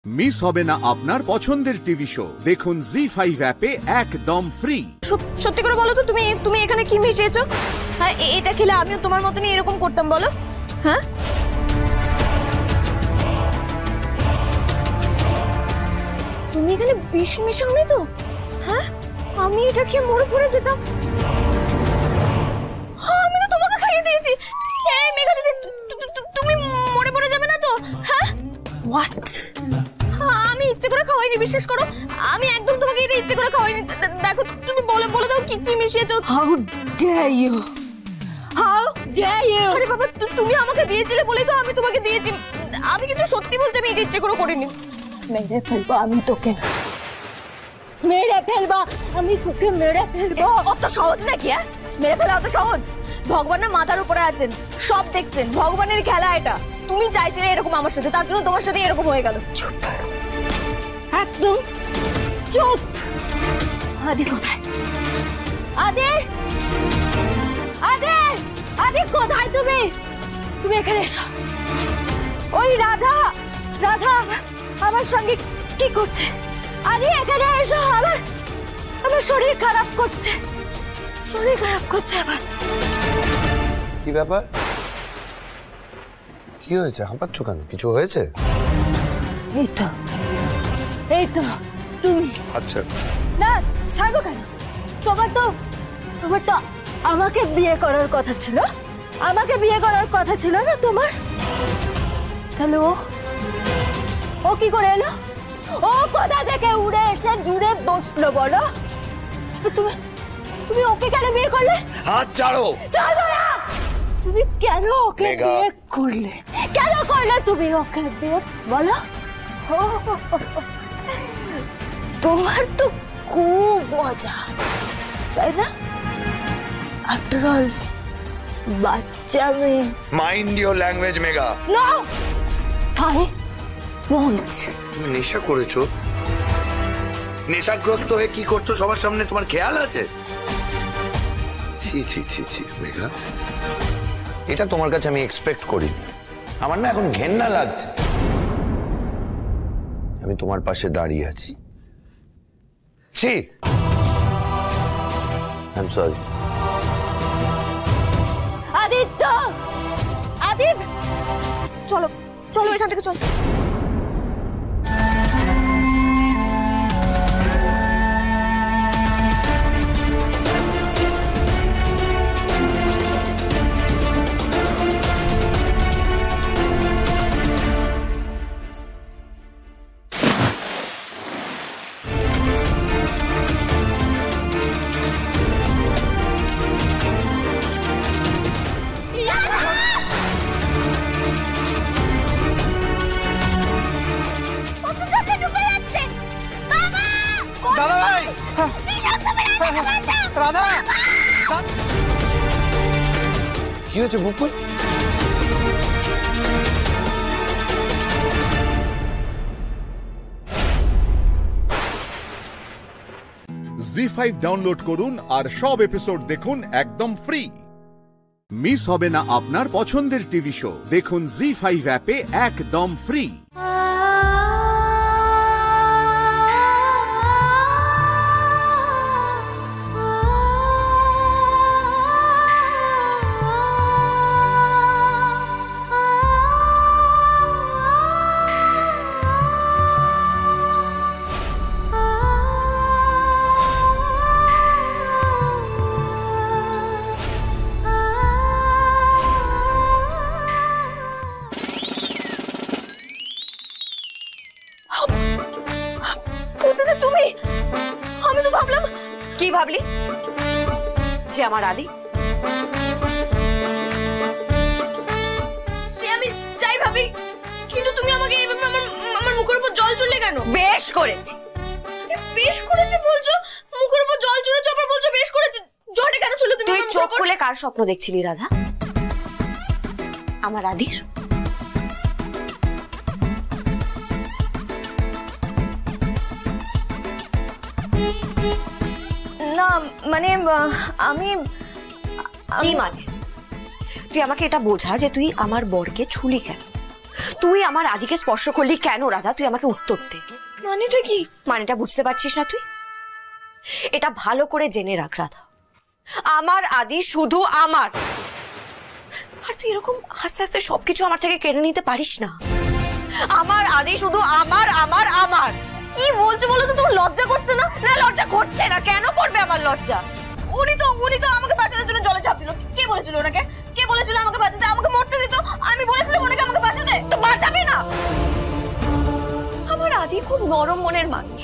Miss হবে না আপনার পছন্দের টিভি শো। দেখুন জি5 অ্যাপে একদম ফ্রি। সত্যি করে বলো তো, তুমি এখানে কি মিশিয়েছো? হ্যাঁ, এটা খেলে আমিও তোমার মতনই এরকম করতাম, বলো। হ্যাঁ, তুমি এখানে বিষ মিশাওনি তো? হ্যাঁ, আমি এটা খেয়ে মরে পড়ে যেতাম। আমি তো তোমাকে খাইয়ে দিয়েছি। এই মেঘা দিদি, তুমি মরে পড়ে যাবে না তো? হ্যাঁ, হোয়াট? আমি ইচ্ছে করে খাওয়াইনি, বিশ্বাস করো। আমি একদম তোমাকে এটা ইচ্ছে করে খাওয়াইনি। দেখো, তুমি বলে দাও কি কি মিশিয়েছো। How dare you, how dare you! আরে বাবা, তুমি আমাকে দিয়েছিলে বলেই তো আমি তোমাকে দিয়েছি। আমি কিন্তু সত্যি বলছি, আমি এটা ইচ্ছে করে করিনি। মেরে ফেলবো আমি তোকে, মেরে ফেলবো আমি তোকে, মেরে ফেলবো। অত সহজ নাকি? হ্যাঁ, মেরে ফেলা অত সহজ? ভগবান না মাথার উপরে আছেন, সব দেখছেন। ভগবানের খেলা এটা। তুমি চাইছিলে এরকম আমার সাথে, তার জন্য তোমার সাথে এরকম হয়ে গেল। চুপ, একদম চুপ। আদি কোথায়? আদি, আদি, আদি কোথায়? তুমি এখানে এসো। ওই রাধা আমার সঙ্গে কি করছে? আদি এখানে এসো। আমার শরীর খারাপ করছে, আমার। কি ব্যাপার? কি হয়েছে? হাঁপাচ্ছ কেন? কিছু হয়েছে? এই তো তুমি। আচ্ছা, না ছাড়বো কেন? তোমার তো আমাকে বিয়ে করার কথা ছিল। না তোমার? তাহলে ও কি করে এলো? ও কোথা থেকে উড়ে এসে জুড়ে বসলো বলো? তুমি ওকে কেন বিয়ে করলে? হাত ছাড়ো। ছাড়বো না। তুমি কেন ওকে বিয়ে করলে? কেন করলে তুমি ওকে বিয়ে, বলো? তোমার তো খুব মজা, তাই না? আফটার অল বাচ্চা মেয়ে। Mind your language Megha. No, I want. তুমি নেশা করেছো? নেশাগ্রস্ত হয়ে কি করছো সবার সামনে তোমার খেয়াল আছে? ছি ছি ছি ছি মেঘা, এটা তোমার কাছে আমি এক্সপেক্ট করি। আমার না এখন ঘেন্না লাগছে। আমি তোমার পাশে দাঁড়িয়ে আছি। ছি, আই এম সরি। আদিত্য, চলো এখান থেকে চলো। কি হয়েছে বুকুল? জি5 ডাউনলোড করুন আর সব এপিসোড দেখুন একদম ফ্রি। মিস হবে না আপনার পছন্দের টিভি শো। দেখুন জি5 অ্যাপে একদম ফ্রি। কি ভাবলি? যে আমার আদি? সে আমি যাই ভাবি, কিন্তু তুমি আমাকে এইভাবে আমার মুখের উপর জল ছুড়লে কেন? বেশ করেছি। বেশ করেছি বলছো? মুখের উপর জল ছুড়েছো আবার বলছো বেশ করেছি। জলটা কেন ছুড়লে তুমি? তুই চোখ খুলে কার স্বপ্ন দেখছিলি রাধা? আমার আদির? না মানে আমি কি মানে? তুই আমাকে এটা বোঝা যে তুই আমার বরকে ছুলি কেন? তুই আমার আদিকে স্পর্শ করলি কেন রাধা? তুই আমাকে উত্তর দে। মানেটা কি? মানেটা বুঝতে পারছিস না তুই? এটা ভালো করে জেনে রাখ রাধা, আমার আদি শুধু আমার। আর তুই এরকম আস্তে আস্তে সবকিছু আমার থেকে কেড়ে নিতে পারিস না। আমার আদি শুধু আমার আমার আমার। কি বলছো বলো তো? তোমার লজ্জা করছে না? না, লজ্জা করছে না। কেন করবে আমার লজ্জা? উনি তো আমাকে বাঁচানোর জন্য জলে ঝাঁপ দিল। কে বলেছিল ওনাকে? কে বলেছিল আমাকে বাঁচাতে? আমাকে মরতে দিত। আমি বলেছিলাম ওনাকে আমাকে বাঁচাতে। তো বাঁচাবে না? আমার আদি খুব নরম মনের মানুষ,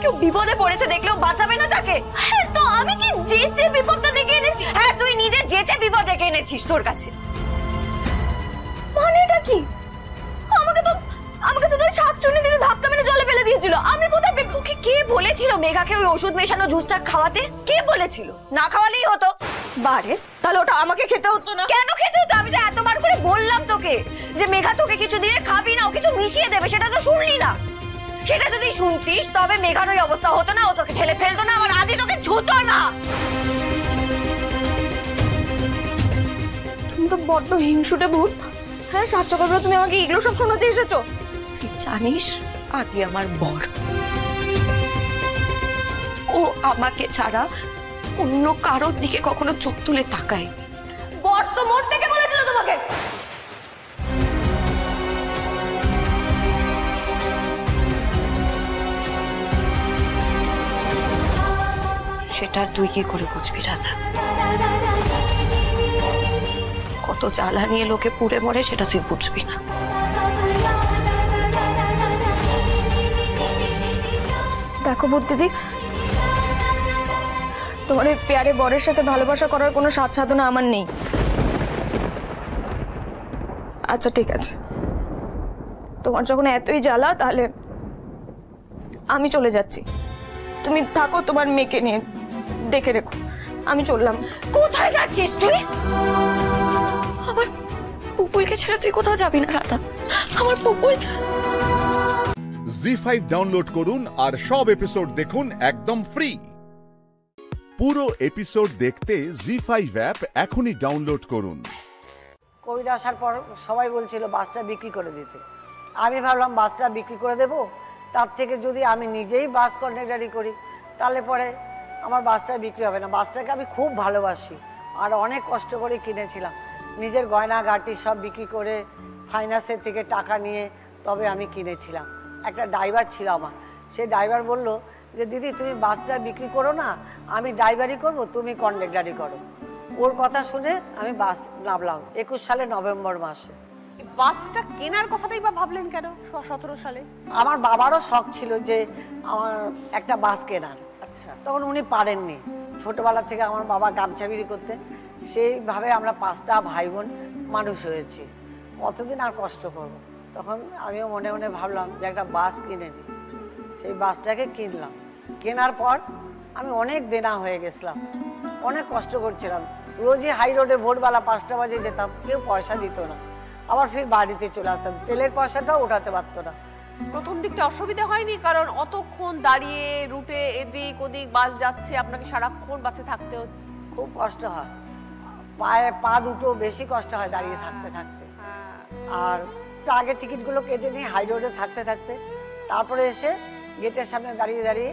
কেউ বিপদে পড়েছে দেখলেও বাঁচাবে না তাকে? হ্যাঁ, তো আমি কি যেচে বিপদটা ডেকে এনেছি? হ্যাঁ, তুই নিজে যেচে বিপদ ডেকে এনেছিস তোর কাছে। মানেটা কি? আমাকে তো তোর শাকচুন্নি দিতে ধাক্কা মেরে জলে ফেলে দিয়েছিল। আমি কোথায়? তোকে কে বলেছিল মেঘাকে ওই ওষুধ মেশানো জুসটা খাওয়াতে? কে বলেছিল? না খাওয়ালেই হতো। বারে, তাহলে ওটা আমাকে খেতে হতো না? কেন খেতে হতো? আমি তো এতবার করে বললাম তোকে যে মেঘা তোকে কিছু দিয়ে খাবি না, ও কিছু মিশিয়ে দেবে, সেটা তো শুনলি না। সেটা যদি শুনতিস তবে মেঘার ওই অবস্থা হতো না, ও তোকে ঠেলে ফেলতো না, আমার আদি তোকে ছুতো না। তুমি তো বড্ড হিংসুটে ভূত। হ্যাঁ, সাত সকালবেলা তুমি আমাকে এগুলো সব শোনাতে এসেছো? তুই জানিস আদি আমার বর, ও আমাকে ছাড়া অন্য কারোর দিকে কখনো চোখ তুলে তাকায়। বর তো মোর থেকে বলেছিল তোমাকে। সেটা তুই কি করে বুঝবি রাধা? কত জ্বালা নিয়ে লোকে পুড়ে মরে সেটা তুই বুঝবি না। দেখো বুদ্ধিদি, তোমার এই পেয়ারে বরের সাথে ভালোবাসা করার কোনো সাধ সাধনা আমার নেই। আচ্ছা ঠিক আছে, তোমার যখন এতই জ্বালা তাহলে আমি চলে যাচ্ছি। তুমি থাকো তোমার মেয়েকে নিয়ে, দেখে রেখো। আমি চললাম। কোথায় যাচ্ছিস তুই? আমার পুপুলকে ছেড়ে তুই কোথাও যাবি না রাধা। আমার পুপুল। জি5 ডাউনলোড করুন আর সব এপিসোড দেখুন একদম ফ্রি। পুরো এপিসোড দেখতে জি5 অ্যাপ এখনই ডাউনলোড করুন। কোভিড আসার পর সবাই বলছিল বাসটা বিক্রি করে দিতে। আমি ভাবলাম বাসটা বিক্রি করে দেব, তার থেকে যদি আমি নিজেই বাস কন্ডাক্টারি করি তাহলে পরে আমার বাসটা বিক্রি হবে না। বাসটাকে আমি খুব ভালোবাসি আর অনেক কষ্ট করে কিনেছিলাম। নিজের গয়নাগাটি সব বিক্রি করে ফাইন্যান্সের থেকে টাকা নিয়ে তবে আমি কিনেছিলাম। একটা ড্রাইভার ছিল আমার, সেই ড্রাইভার বলল যে দিদি তুমি বাসটা বিক্রি করো না, আমি ড্রাইভারি করব, তুমি কন্ডাক্টারি করো। ওর কথা শুনে আমি বাস নামলাম 21 সালে নভেম্বর মাসে। বাসটা কেনার কথাটাই বা ভাবলেন কেন 17 সালে? আমার বাবারও শখ ছিল যে আমার একটা বাস কেনার। আচ্ছা, তখন উনি পারেননি। ছোটবেলা থেকে আমার বাবা গামছা বিক্রি করতেন, সেইভাবে আমরা 5টা ভাই বোন মানুষ হয়েছি। কতদিন আর কষ্ট করব। তখন আমিও মনে মনে ভাবলাম যে একটা বাস কিনে দিই। সেই বাসটাকে কিনলাম। কেনার পর আমি অনেক দেনা হয়ে গেছিলাম, অনেক কষ্ট করছিলাম। রোজই হাই রোডে ভোরবেলা 5টা বাজে যেতাম, কেউ পয়সা দিত না। আবার ফির বাড়িতে চলে আসতাম, তেলের পয়সাটাও ওঠাতে পারতো না। প্রথম দিকটা অসুবিধা হয়নি? কারণ অতক্ষণ দাঁড়িয়ে রুটে এদিক ওদিক বাস যাচ্ছে, আপনাকে সারাক্ষণ বাসে থাকতে হচ্ছে। খুব কষ্ট হয়, পায়ে পা দুটো বেশি কষ্ট হয় দাঁড়িয়ে থাকতে থাকতে। আর আগে টিকিটগুলো কেটে নিই হাই রোডে থাকতে থাকতে। তারপরে এসে গেটের সামনে দাঁড়িয়ে দাঁড়িয়ে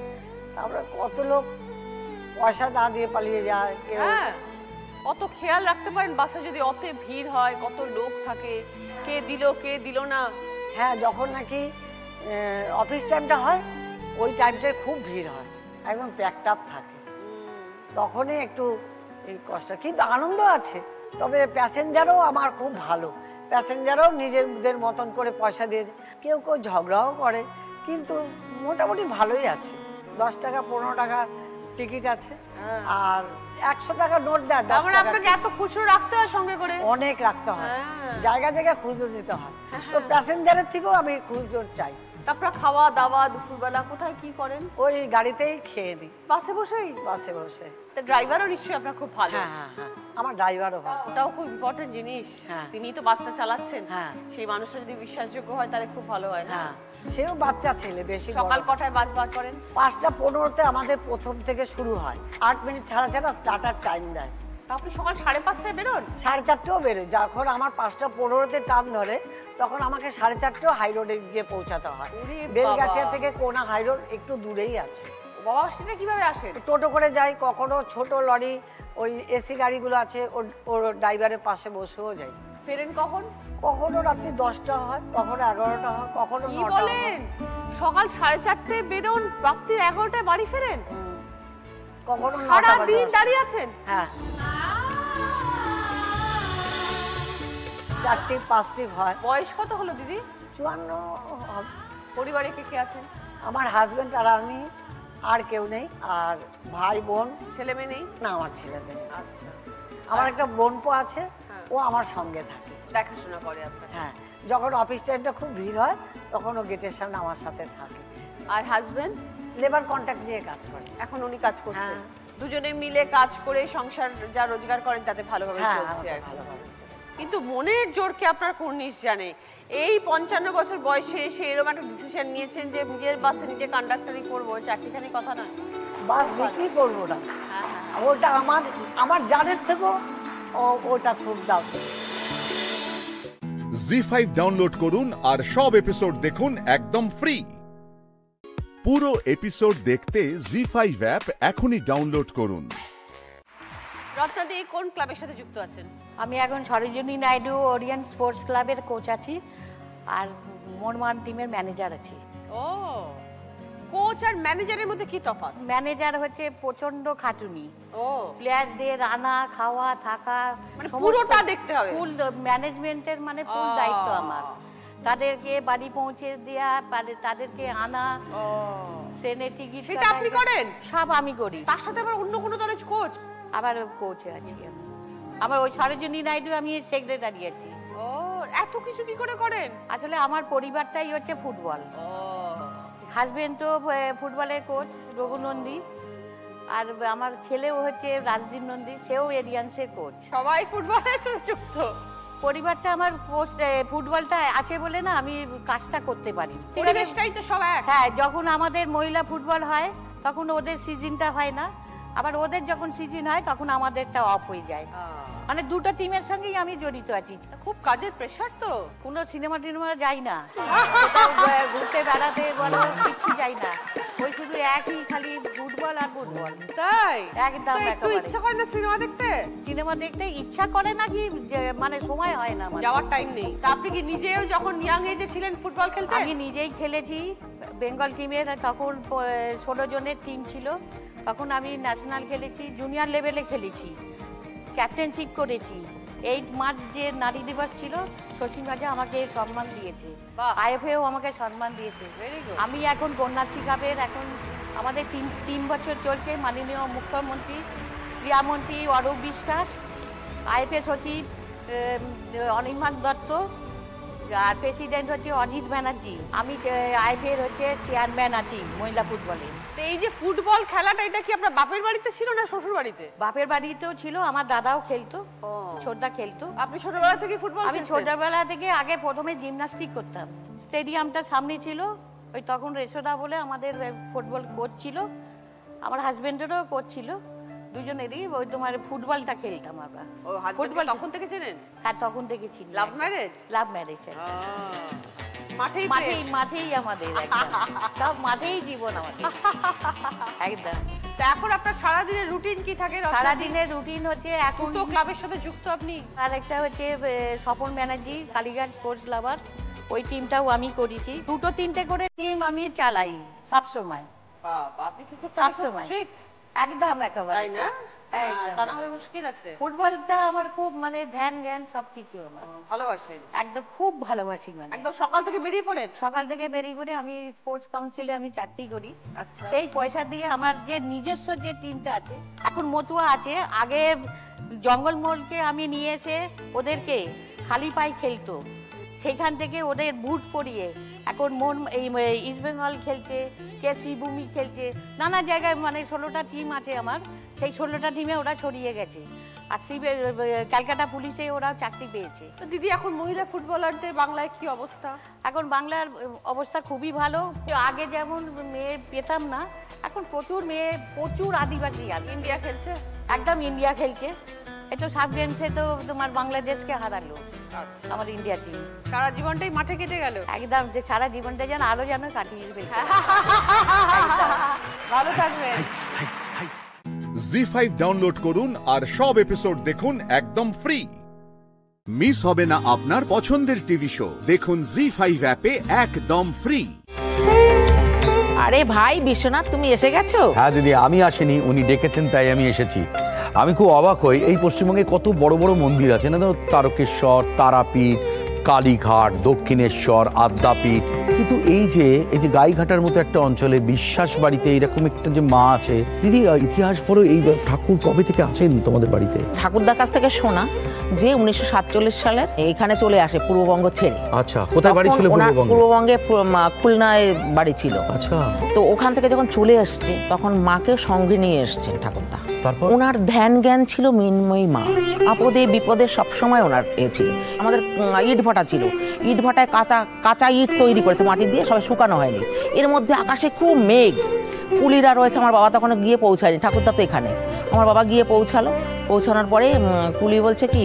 তারপরে কত লোক পয়সা না দিয়ে পালিয়ে যায়। কেউ অত খেয়াল রাখতে পারেন বাসে যদি অত ভিড় হয়, কত লোক থাকে, কে দিল না? হ্যাঁ, যখন নাকি অফিস টাইমটা হয় ওই টাইমটায় খুব ভিড় হয়, একদম প্যাকড আপ থাকে, তখনই একটু কষ্ট। কিন্তু আনন্দ আছে। তবে প্যাসেঞ্জারও আমার খুব ভালো, প্যাসেঞ্জারও নিজেদের মতন করে পয়সা দিয়ে, কেউ কেউ ঝগড়াও করে, কিন্তু মোটামুটি ভালোই আছে। 10 টাকা 15 টাকা টিকিট আছে আর 100 টাকা নোট দেয়। আপনাকে এত খুচরো রাখতে হয় সঙ্গে করে? অনেক রাখতে হয়, জায়গা জায়গায় খুচরো নিতে হয়। তো প্যাসেঞ্জারের থেকেও আমি খুচরো চাই। তারপর খাওয়া দাওয়া দুপুরবেলা কোথায় কি করেন? ওই গাড়িতেই খেয়ে নিই। বাসে বসেই? বাসে বসে। ড্রাইভারও নিশ্চয়ই আপনার খুব ভালো? হ্যাঁ হ্যাঁ হ্যাঁ, আমার ড্রাইভারও ভালো। ওটাও খুব ইম্পর্টেন্ট জিনিস। তিনি তো বাসটা চালাচ্ছেন, সেই মানুষটা যদি বিশ্বাসযোগ্য হয় তাহলে খুব ভালো হয় না? সেও বাচ্চা ছেলে, বেশি। সকাল কটায় বাস বার করেন? 5টা 15-তে আমাদের প্রথম থেকে শুরু হয়। 8 মিনিট ছাড়া ছাড়া স্টার্টার টাইম দেয়। আপনি সকাল 5:30টায় বেরোন? 4:30টাও বেরোয়। যখন আমার 5:15-তে টান ধরে তখন আমাকে 4:30টাও হাই রোডে গিয়ে পৌঁছাতে হয়। বেলগাছিয়া থেকে কোনা হাই রোড একটু দূরেই আছে। বাবা সেটা কিভাবে আসেন? টোটো করে যাই, কখনো ছোট লরি ওই এসি গাড়িগুলো আছে ওর ড্রাইভারের পাশে বসেও যাই। ফেরেন কখন? কখনো রাত্রি 10টা হয়, কখনো 11টা হয়, কখনো 9টা হয়। বলেন সকাল 4:30টায় বেরোন, রাত্রি 11টায় বাড়ি ফেরেন? কখনো সারা দিন দাঁড়িয়ে আছেন? হ্যাঁ, 4টি 5টি হয়। বয়স কত হলো দিদি? 54 হবে। পরিবারে কে কে আছেন? আমার হাজবেন্ড আর আমি, আর কেউ নেই। আর ভাই বোন। ছেলে মেয়ে নেই? না, আমার ছেলে নেই। আচ্ছা, আমার একটা বোনপো আছে, ও আমার সঙ্গে থাকে, দেখাশোনা করে আপনার? হ্যাঁ, যখন অফিস টাইমটা খুব ভিড় হয় তখন ও গেটের সামনে আমার সাথে থাকে। আর হাজবেন্ড? লেবার কন্ট্রাক্ট নিয়ে কাজ করে। এখন উনি কাজ করছেন? হ্যাঁ। দুজনে মিলে কাজ করে সংসার যা রোজগার করেন তাতে ভালোভাবে হ্যাঁ, চলছে আর কি। ভালোভাবে চলে। কিন্তু মনের জোরকে আপনার কুর্নিশ জানে। এই 55 বছর বয়সে এসে এরকম একটা ডিসিশন নিয়েছেন যে নিজের বাসে নিজে কন্ডাক্টরি করবো, চাকরিখানি কথা নয়। বাস বিক্রি করবো না, ওটা আমার জানের থেকেও ওটা খুব দাম। জি5 ডাউনলোড করুন আর সব এপিসোড দেখুন একদম ফ্রি। পুরো এপিসোড দেখতে জি5 অ্যাপ এখনই ডাউনলোড করুন। রত্নাদি কোন ক্লাবের সাথে যুক্ত আছেন? আমি এখন সরোজিনী নাইডু ওরিয়েন্ট স্পোর্টস ক্লাবের কোচ আছি আর মোহনবাগান টিমের ম্যানেজার আছি। ও, কোচ আর ম্যানেজারের মধ্যে কি তফাৎ? ম্যানেজার হচ্ছে প্রচন্ড খাটুনি, ও প্লেয়ারদের আনা খাওয়া থাকা মানে পুরোটা দেখতে হবে। ফুল ম্যানেজমেন্টের মানে ফুল দায়িত্ব আমার। তাদেরকে বাড়ি পৌঁছে দেয়া, তাদেরকে আনা, ট্রেনের টিকিট সেটা আপনি করেন? সব আমি করি। তার সাথে আবার অন্য কোনো দলের কোচ? আবার কোচে আছি আমি। আমার ওই সরোজিনী নাইডু আমি সেক্রেটারি আছি। ও, এত কিছু কি করে করেন? আসলে আমার পরিবারটাই হচ্ছে ফুটবল। হাজবেন্ড তো ফুটবলের কোচ রঘু নন্দী, আর আমার ছেলেও হচ্ছে রাজদীপ নন্দী, সেও এরিয়ান্সের কোচ। সবাই ফুটবলের সাথে যুক্ত। পরিবারটা আমার কোচ, ফুটবলটা আছে বলে না আমি কাজটা করতে পারি। পরিবেশটাই তো সব এক। হ্যাঁ, যখন আমাদের মহিলা ফুটবল হয় তখন ওদের সিজনটা হয় না, আবার ওদের যখন সিজন হয় তখন আমাদেরটা অফ হয়ে যায়। মানে দুটো টিমের সঙ্গেই আমি জড়িত আছি। খুব কাজের প্রেসার তো। কোনো সিনেমা টিনেমা যাই না, কোথাও ঘুরতে বেড়াতে বলো কিচ্ছু যাই না, ওই শুধু একই খালি ফুটবল আর ফুটবল। তাই? একদম। একটু ইচ্ছা করে না সিনেমা দেখতে? সিনেমা দেখতে ইচ্ছা করে না কি, মানে সময় হয় না আমার, যাওয়ার টাইম নেই। তা আপনি কি নিজেও যখন ইয়াং এজে ছিলেন ফুটবল খেলতেন? আমি নিজেই খেলেছি বেঙ্গল টিমের, তখন 16 জনের টিম ছিল, তখন আমি ন্যাশনাল খেলেছি, জুনিয়র লেভেলে খেলেছি, ক্যাপ্টেনশিপ করেছি। 8 মার্চ যে নারী দিবস ছিল, শশীন রাজা আমাকে সম্মান দিয়েছে, আইএফএও আমাকে সম্মান দিয়েছে। আমি এখন কন্যাশ্রী কাপের এখন আমাদের 3 বছর চলছে। মাননীয় মুখ্যমন্ত্রী, ক্রীড়ামন্ত্রী অরূপ বিশ্বাস, আইএফএ সচিব অনির্বাণ দত্ত, আর প্রেসিডেন্ট হচ্ছে অজিত ব্যানার্জি। আমি আইএফএ হচ্ছে চেয়ারম্যান আছি মহিলা ফুটবলে। এই যে ফুটবল খেলাটা, এটা কি আপনার বাপের বাড়িতে ছিল না শ্বশুর বাড়িতে? বাপের বাড়িতেও ছিল, আমার দাদাও খেলতো, ছোটদা খেলতো। আপনি ছোটবেলা থেকে ফুটবল? আমি ছোটবেলা থেকে আগে প্রথমে জিমনাস্টিক করতাম, স্টেডিয়ামটা সামনে ছিল, ওই তখন রেশোদা বলে আমাদের ফুটবল কোচ ছিল, আমার হাজবেন্ডেরও কোচ ছিল, দুজনেরই ওই তোমার ফুটবলটা খেলতাম আমরা। ফুটবল তখন থেকে ছিলেন? হ্যাঁ, তখন থেকে ছিল। Love marriage? Love marriage. মাঠেই আমাদের সব মাঠেই জীবন আমাদের একদম। এখন আপনার সারাদিনের রুটিন কি থাকে? সারাদিনের রুটিন হচ্ছে এখন তো ক্লাবের সাথে যুক্ত আপনি। আর একটা হচ্ছে স্বপন ব্যানার্জি কালীঘাট স্পোর্টস লাভার, ওই টিমটাও আমি করেছি। 2-3টে করে টিম আমি চালাই সবসময়। আপনি কি খুব সবসময় একদম একেবারে, তাই না? মুশকিল আছে। ফুটবলটা আমার খুব মানে ধ্যান জ্ঞান সবকিছু আমার ভালোবাসেন একদম, খুব ভালোবাসি। মানে একদম সকাল থেকে বেরিয়ে পড়েন? সকাল থেকে বেরিয়ে পড়ে আমি স্পোর্টস কাউন্সিলে আমি চাকরি করি। সেই পয়সা দিয়ে আমার যে নিজস্ব যে টিমটা আছে, এখন মতুয়া আছে, আগে জঙ্গলমহলকে আমি নিয়ে এসে ওদেরকে খালি পায়ে খেলতো, সেইখান থেকে ওদের বুট পরিয়ে এখন এই ইস্ট বেঙ্গল খেলছে, কেসি ভূমি খেলছে, নানা জায়গায়, মানে 16টা টিম আছে আমার, সেই 16টা টিমে ওরা ছড়িয়ে গেছে। আর ক্যালকাটা পুলিশে ওরা চাকরি পেয়েছে। দিদি, এখন মহিলা ফুটবলারদের বাংলায় কি অবস্থা? এখন বাংলার অবস্থা খুবই ভালো। আগে যেমন মেয়ে পেতাম না, এখন প্রচুর মেয়ে, প্রচুর আদিবাসী আছে। ইন্ডিয়া খেলছে? একদম ইন্ডিয়া খেলছে, এই তো সাব গেমসে তো তোমার বাংলাদেশকে হারালো আমার ইন্ডিয়া টিম। সারা জীবনটাই মাঠে কেটে গেল একদম, যে সারা জীবনটা যেন আরো যেন কাটিয়ে ফেলতে। ভালো থাকবেন। জি5 ডাউনলোড করুন আর সব এপিসোড দেখুন একদম ফ্রি। মিস হবে না আপনার পছন্দের টিভি শো, দেখুন জি5 অ্যাপে একদম ফ্রি। আরে ভাই বিশ্বনাথ, তুমি এসে গেছো? হ্যাঁ দিদি, আমি আসিনি, উনি ডেকেছেন তাই আমি এসেছি। আমি খুব অবাক হই, এই পশ্চিমবঙ্গে কত বড় বড় মন্দির আছে না, তারকেশ্বর, তারাপীঠ, কালীঘাট, দক্ষিণেশ্বর, আদ্যাপীঠ, কিন্তু এই যে গাইঘাটার মতো একটা অঞ্চলে বিশ্বাস বাড়িতে এইরকম একটা যে মা আছে। দিদি ইতিহাস পড়ো, এই ঠাকুর কবে থেকে আছেন তোমাদের বাড়িতে? ঠাকুরদার কাছ থেকে শোনা যে 1947 সালের এখানে চলে আসে পূর্ববঙ্গ ছেড়ে। আচ্ছা, কোথায় বাড়ি ছিল? পূর্ববঙ্গে খুলনায় বাড়ি ছিল। আচ্ছা, তো ওখান থেকে যখন চলে আসছে তখন মাকে সঙ্গে নিয়ে এসছেন ঠাকুরদা। তারপর ওনার ধ্যান জ্ঞান ছিল মৃন্ময়ী মা, আপদে বিপদে সবসময় ওনার ছিল। আমাদের ইট ভাটা ছিল, ইট ভাটায় কাঁচা ইট তৈরি করেছে মাটি দিয়ে, সবাই শুকানো হয়নি। এর মধ্যে আকাশে খুব মেঘ, কুলিরা রয়েছে। আমার বাবা তখন গিয়ে পৌঁছায়নি, ঠাকুরদা তো এখানে। আমার বাবা গিয়ে পৌঁছানোর পরে কুলি বলছে কি,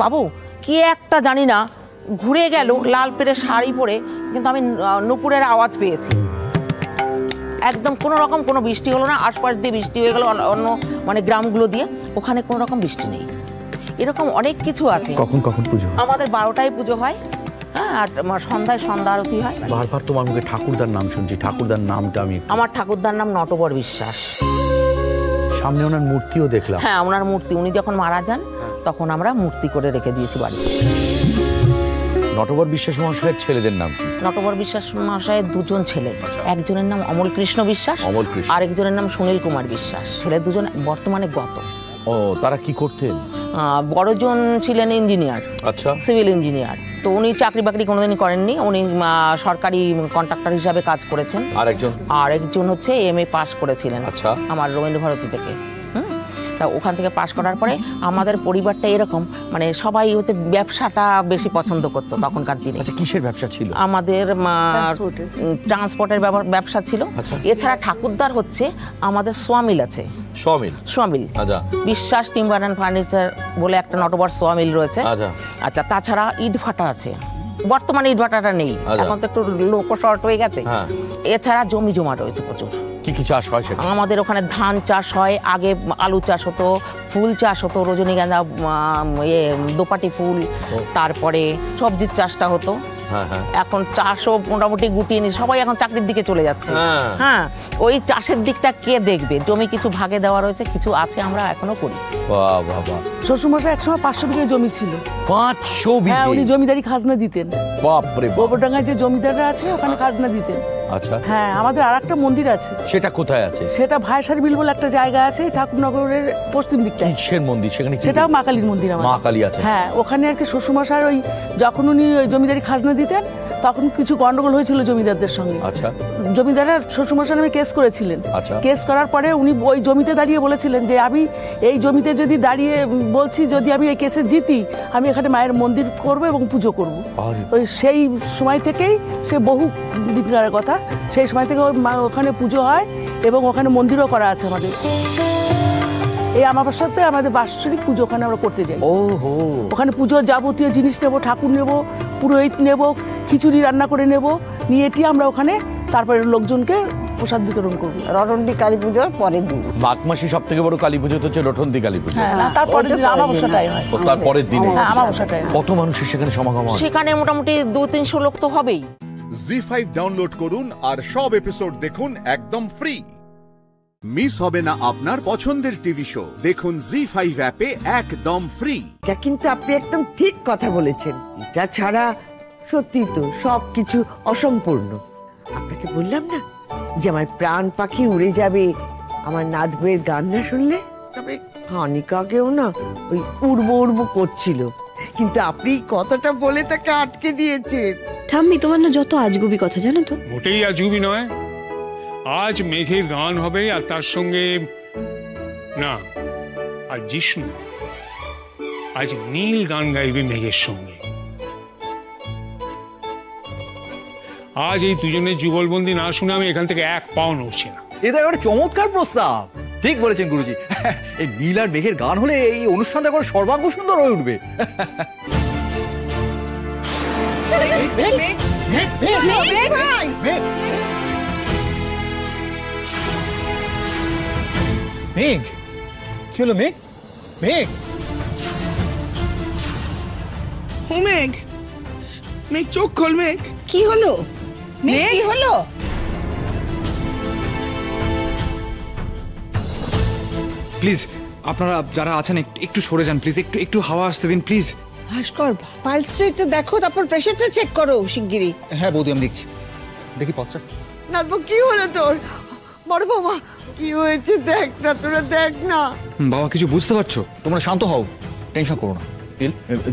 বাবু কি একটা জানি না ঘুরে গেল, লাল পেরে শাড়ি পরে, কিন্তু আমি নুপুরের আওয়াজ পেয়েছি। একদম কোনো রকম কোনো বৃষ্টি হলো না, আশপাশ দিয়ে বৃষ্টি হয়ে গেল অন্য মানে গ্রামগুলো দিয়ে, ওখানে কোনো রকম বৃষ্টি নেই। এরকম অনেক কিছু আছে। কখন পুজো? আমাদের 12টায় পুজো হয়, হ্যাঁ, আর সন্ধ্যায় সন্ধ্যা আরতি হয়। বারবার তোমার মুখে ঠাকুরদার নাম শুনছি, ঠাকুরদার নামটা আমি। আমার ঠাকুরদার নাম নটবর বিশ্বাস। সামনে ওনার মূর্তিও দেখলাম। হ্যাঁ, ওনার মূর্তি, উনি যখন মারা যান তখন আমরা মূর্তি করে রেখে দিয়েছি বাড়িতে। নটবর বিশ্বাস মহাশয়ের ছেলেদের নাম কি? নটবর বিশ্বাস মহাশয়ের 2জন ছেলে, একজনের নাম অমল কৃষ্ণ বিশ্বাস, আর একজনের নাম সুনীল কুমার বিশ্বাস। ছেলে 2জন বর্তমানে গত। ও, তারা কি করতেন? বড়জন ছিলেন ইঞ্জিনিয়ার, আচ্ছা, সিভিল ইঞ্জিনিয়ার। তো উনি চাকরি বাকরি কোনোদিনই করেননি, উনি সরকারি কন্ট্রাক্টর হিসাবে কাজ করেছেন। আর একজন হচ্ছে MA পাস করেছিলেন, আচ্ছা, আমার রবীন্দ্রভারতী থেকে। তা ওখান থেকে পাশ করার পরে আমাদের পরিবারটা এরকম, মানে সবাই হচ্ছে ব্যবসাটা বেশি পছন্দ করতো তখনকার দিনে। আচ্ছা, কিসের ব্যবসা ছিল? আমাদের ট্রান্সপোর্টের ব্যবসা ছিল। এছাড়া ঠাকুরদার হচ্ছে আমাদের সোয়ামিল আছে, সোয়ামিল বিশ্বাস টিম্বার অ্যান্ড ফার্নিচার বলে একটা নটবর সোয়ামিল রয়েছে। আচ্ছা, তাছাড়া ইট ভাটা আছে, বর্তমানে ইট ভাটাটা নেই, এখন তো একটু লোক শর্ট হয়ে গেছে। এছাড়া জমি জমা রয়েছে প্রচুর। কি কি চাষ হয়? আমাদের ওখানে ধান চাষ হয়, আগে আলু চাষ হতো, ফুল চাষ হতো, রজনীগন্ধা, দোপাটি ফুল, তারপরে সবজির চাষটা হতো। এখন চাষও মোটামুটি গুটিয়ে নিয়ে সবাই এখন চাকরির দিকে চলে যাচ্ছে। হ্যাঁ, ওই চাষের দিকটা কে দেখবে? জমি কিছু ভাগে দেওয়া রয়েছে, কিছু আছে, আমরা এখনো করি। শ্বশুরমশাই একসময় 500 বিঘা জমি ছিল। 500 বিঘা? হ্যাঁ, উনি জমিদারি খাজনা দিতেন। বাপরে বাপ। গোবরডাঙ্গায় যে জমিদাররা আছে ওখানে খাজনা দিতেন। আচ্ছা, হ্যাঁ, আমাদের আরেকটা মন্দির আছে। সেটা কোথায় আছে? সেটা ভাইসার বিল বলে একটা জায়গা আছে ঠাকুরনগরের পশ্চিম দিকটা। কিসের মন্দির সেখানে? সেটাও মা কালীর মন্দির। মা কালী আছে? হ্যাঁ, ওখানে আর কি শ্বশুরমশাই ওই যখন উনি জমিদারি খাজনা দিতেন তখন কিছু গন্ডগোল হয়েছিল জমিদারদের সঙ্গে। আচ্ছা, জমিদাররা শ্বশুরমশাই নামে কেস করেছিলেন। আচ্ছা, কেস করার পরে উনি ওই জমিতে দাঁড়িয়ে বলেছিলেন যে আমি এই জমিতে যদি দাঁড়িয়ে বলছি, যদি আমি এই কেসে জিতি, আমি এখানে মায়ের মন্দির করব এবং পুজো করব। ওই সেই সময় থেকেই, সে বহু দিনকার কথা, সেই সময় থেকে ওখানে পুজো হয় এবং ওখানে মন্দিরও করা আছে আমাদের। এই আমাবস্যাতে আমাদের বাৎসরিক পুজো ওখানে আমরা করতে যাই। ওখানে পুজোর যাবতীয় জিনিস নেবো, ঠাকুর নেবো, পুরোহিত নেবো, খিচুড়ি রান্না করে নেবো, নিয়ে এটি আমরা ওখানে তারপরে লোকজনকে প্রসাদ বিতরণ করবো। রটন্তি কালী পুজোর পরের দিন, মাঘ মাসে সব থেকে বড় কালী পুজো হচ্ছে রটন্তি কালী পুজো। তারপরের দিন আমাবস্যাটাই হয়। তারপরের দিনে আমাবস্যাটাই। কত মানুষের সেখানে সমাগম হয়? সেখানে মোটামুটি 200-300 লোক তো হবেই। জি5 ডাউনলোড করুন আর সব এপিসোড দেখুন একদম ফ্রি। মিস হবে না আপনার পছন্দের টিভি শো, দেখুন জি5 অ্যাপে একদম ফ্রি। এটা কিন্তু আপনি একদম ঠিক কথা বলেছেন। এটা ছাড়া সত্যি তো সবকিছু অসম্পূর্ণ। আপনাকে বললাম না যে আমার প্রাণ পাখি উড়ে যাবে আমার নাত বইয়ের গান না শুনলে। তবে হানিকাকেও না ওই উড়বো করছিল, কিন্তু আপনি কথাটা বলে তাকে আটকে দিয়েছেন। ঠাম্মি, তোমার না যত আজগুবি কথা, জানো তো? মোটেই আজগুবি নয়। আজ মেঘের গান হবে, আর তার সঙ্গে না, আজ জিষ্ণু, আজ নীল গান গাইবে মেঘের সঙ্গে। আজ এই দুজনের যুগলবন্দি না শুনে আমি এখান থেকে এক পাও নড়ছি না। এটা একটা চমৎকার প্রস্তাব। ঠিক বলেছেন গুরুজি। এই নীল আর মেঘের গান হলে এই অনুষ্ঠানটা করে সর্বাঙ্গ সুন্দর হয়ে উঠবে। মেঘ, কি হলো মেঘ? মেঘ, ও মেঘ, মেঘ চোখ খোল। মেঘ কি হলো? মেঘ কি হলো? প্লিজ আপনারা যারা আছেন একটু সরে যান প্লিজ, একটু হাওয়া আসতে দিন প্লিজ। ভাস্কর, পালস রেটটা দেখো, তারপর প্রেসারটা চেক করো শিগগিরই। হ্যাঁ বৌদি, আমি দেখছি। দেখি পালসটা। নাতবো, কি হলো তোর? বড় বাবা, কি হয়েছে দেখ না, তোরা দেখ না। বাবা কিছু বুঝতে পারছো? তোমরা শান্ত হও, টেনশন করো না।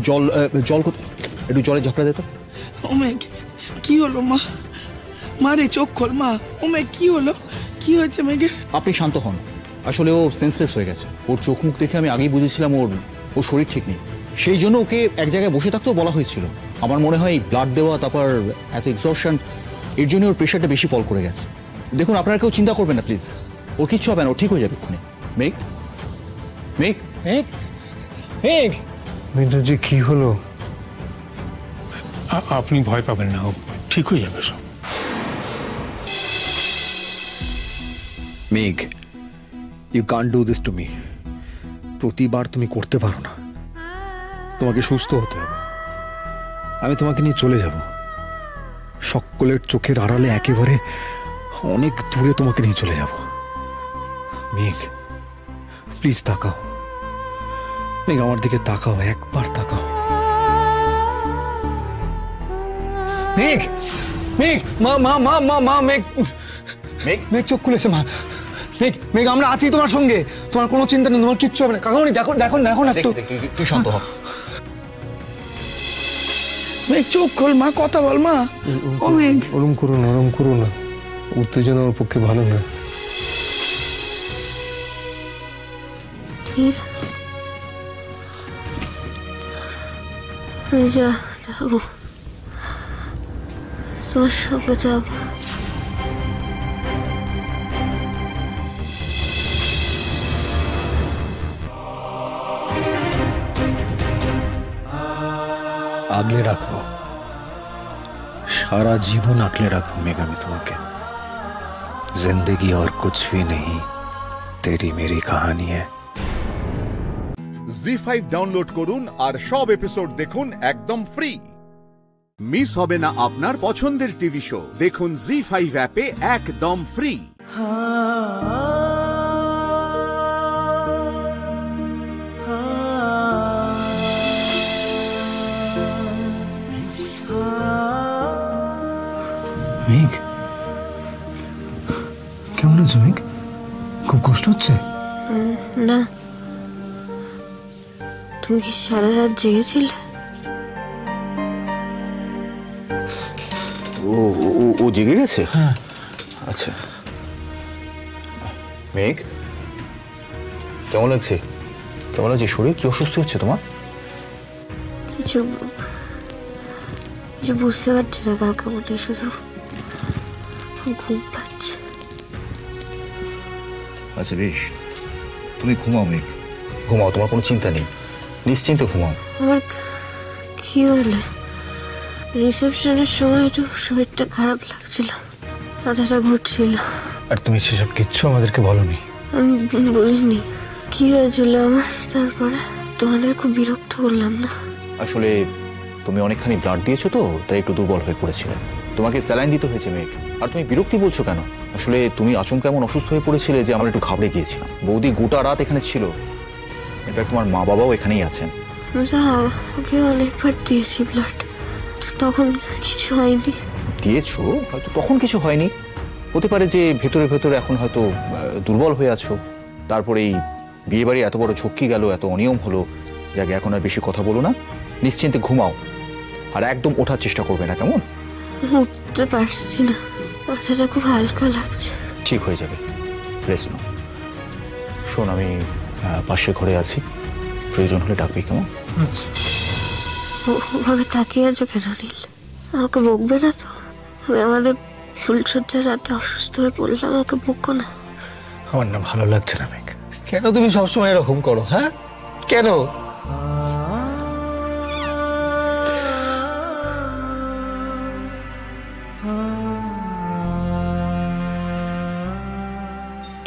জল জল কোথায়? একটু জলে ঝাপড়া দিত। ও মেঘ, কি হলো মা? মা রে, চোখ খোল মা। ও মেঘ, কি হলো? কি হয়েছে মেঘের? আপনি শান্ত হন। আসলে ও সেন্সলেস হয়ে গেছে। ওর চোখ মুখ দেখে আমি আগেই বুঝেছিলাম ওর শরীর ঠিক নেই। সেই জন্য ওকে এক জায়গায় বসে থাকতেও বলা হয়েছিল। আমার মনে হয় ব্লাড দেওয়া, তারপর এত এক্সস্টন, এর জন্য ওর প্রেশারটা বেশি ফল করে গেছে। দেখুন, আপনারা কেউ চিন্তা করবেন না প্লিজ, ওর কিচ্ছু হবে না, ও ঠিক হয়ে যাবে এক্ষুনি। মেঘ, মেঘ, মেঘ, মেঘ, মেয়েটা যে কি হলো? আপনি ভয় পাবেন না, ঠিক হয়ে যাবে সব। Megh, you can't do this to me. প্রতিবার তুমি করতে পারো না। তোমাকে সুস্থ হতে হবে। আমি তোমাকে নিয়ে চলে যাব, সকলের চোখের আড়ালে একেবারে অনেক দূরে তোমাকে নিয়ে চলে যাব। মেঘ, প্লিজ তাকাও। মেঘ, আমার দিকে তাকাও, একবার তাকাও। মেঘ, মেঘ, মা মা মা মা মা মেঘ, মেঘ, মেঘ চোখ খুলেছে মা। মেঘ, মেঘ, আমরা আছি তোমার সঙ্গে, তোমার কোনো চিন্তা নেই, তোমার কিচ্ছু হবে না। কাকামণি দেখো দেখো দেখো না, তুই শান্ত হ। মেঘ চোখ খোল মা, কথা বল মা। ও মেঘ, ওরম করো না, উত্তেজনা ওর পক্ষে ভালো না। আমি যাবো, তোমার সঙ্গে যাবো। আগলে রাখবো, सारा जीवन आंकले रखूं मेघा मैं तुम्हें। जिंदगी और कुछ भी नहीं, तेरी मेरी कहानी है। জি5 ডাউনলোড করুন আর সব এপিসোড দেখুন একদম ফ্রি। মিস হবে না আপনার পছন্দের টিভি শো। দেখুন জি5 অ্যাপে একদম ফ্রি। মেঘ, কেমন আছো মেঘ? খুব কষ্ট হচ্ছে? না, তুমি কি সারা রাত জেগেছিলে? ও জেগে গেছে? হ্যাঁ। আচ্ছা মেঘ, কেমন লাগছে? কেমন লাগছে শরীর? কি অসুস্থ হচ্ছে তোমার? কিছু বুঝতে পারছি না কাকা, বলে শুধু ঘুম পাচ্ছে। আচ্ছা বেশ, তুমি ঘুমাও মেঘ, ঘুমাও, তোমার কোনো চিন্তা নেই, নিশ্চিন্তে ঘুমাও। আমার কি হলো? রিসেপশনের সময় একটু শরীরটা খারাপ লাগছিল, মাথাটা ঘুরছিল। আর তুমি সেসব কিচ্ছু আমাদেরকে বলোনি? আমি বলিনি কি হয়েছিল আমার। তারপরে তোমাদের খুব বিরক্ত করলাম না? আসলে তুমি অনেকখানি ব্লাড দিয়েছো তো, তাই একটু দুর্বল হয়ে পড়েছিলে, তোমাকে স্যালাইন দিতে হয়েছে মেঘ। আর তুমি বিরক্তি বলছো কেন? আসলে তুমি আচমকা এমন অসুস্থ হয়ে পড়েছিলে যে আমরা একটু ঘাবড়ে গিয়েছিলাম। বৌদি গোটা রাত এখানে ছিল, ইনফ্যাক্ট তোমার মা বাবাও এখানেই আছেন। আমি তো আগে অনেকবার দিয়েছি ব্লাড, তখন কিছু হয়নি। দিয়েছো, হয়তো তখন কিছু হয়নি, হতে পারে যে ভেতরে ভেতরে এখন হয়তো দুর্বল হয়ে আছো। তারপরেই বিয়ে বাড়ি এত বড় ঝক্কি গেল, এত অনিয়ম হলো, যাকে এখন আর বেশি কথা বলো না, নিশ্চিন্তে ঘুমাও, আর একদম ওঠার চেষ্টা করবে না, কেমন? উঠতে পারছি না, মাথাটা খুব হালকা লাগছে। ঠিক হয়ে যাবে, রেস্ট নাও। শোন, আমি পাশের ঘরে আছি, প্রয়োজন হলে ডাকবি, কেমন? ওভাবে তাকিয়ে আছো কেন নীল? আমাকে বকবে না তো? আমি আমাদের ফুলসজ্জার রাতে অসুস্থ হয়ে পড়লাম, আমাকে বকো না। আমার না ভালো লাগছে না মেঘ, কেন তুমি সবসময় এরকম করো? হ্যাঁ, কেন?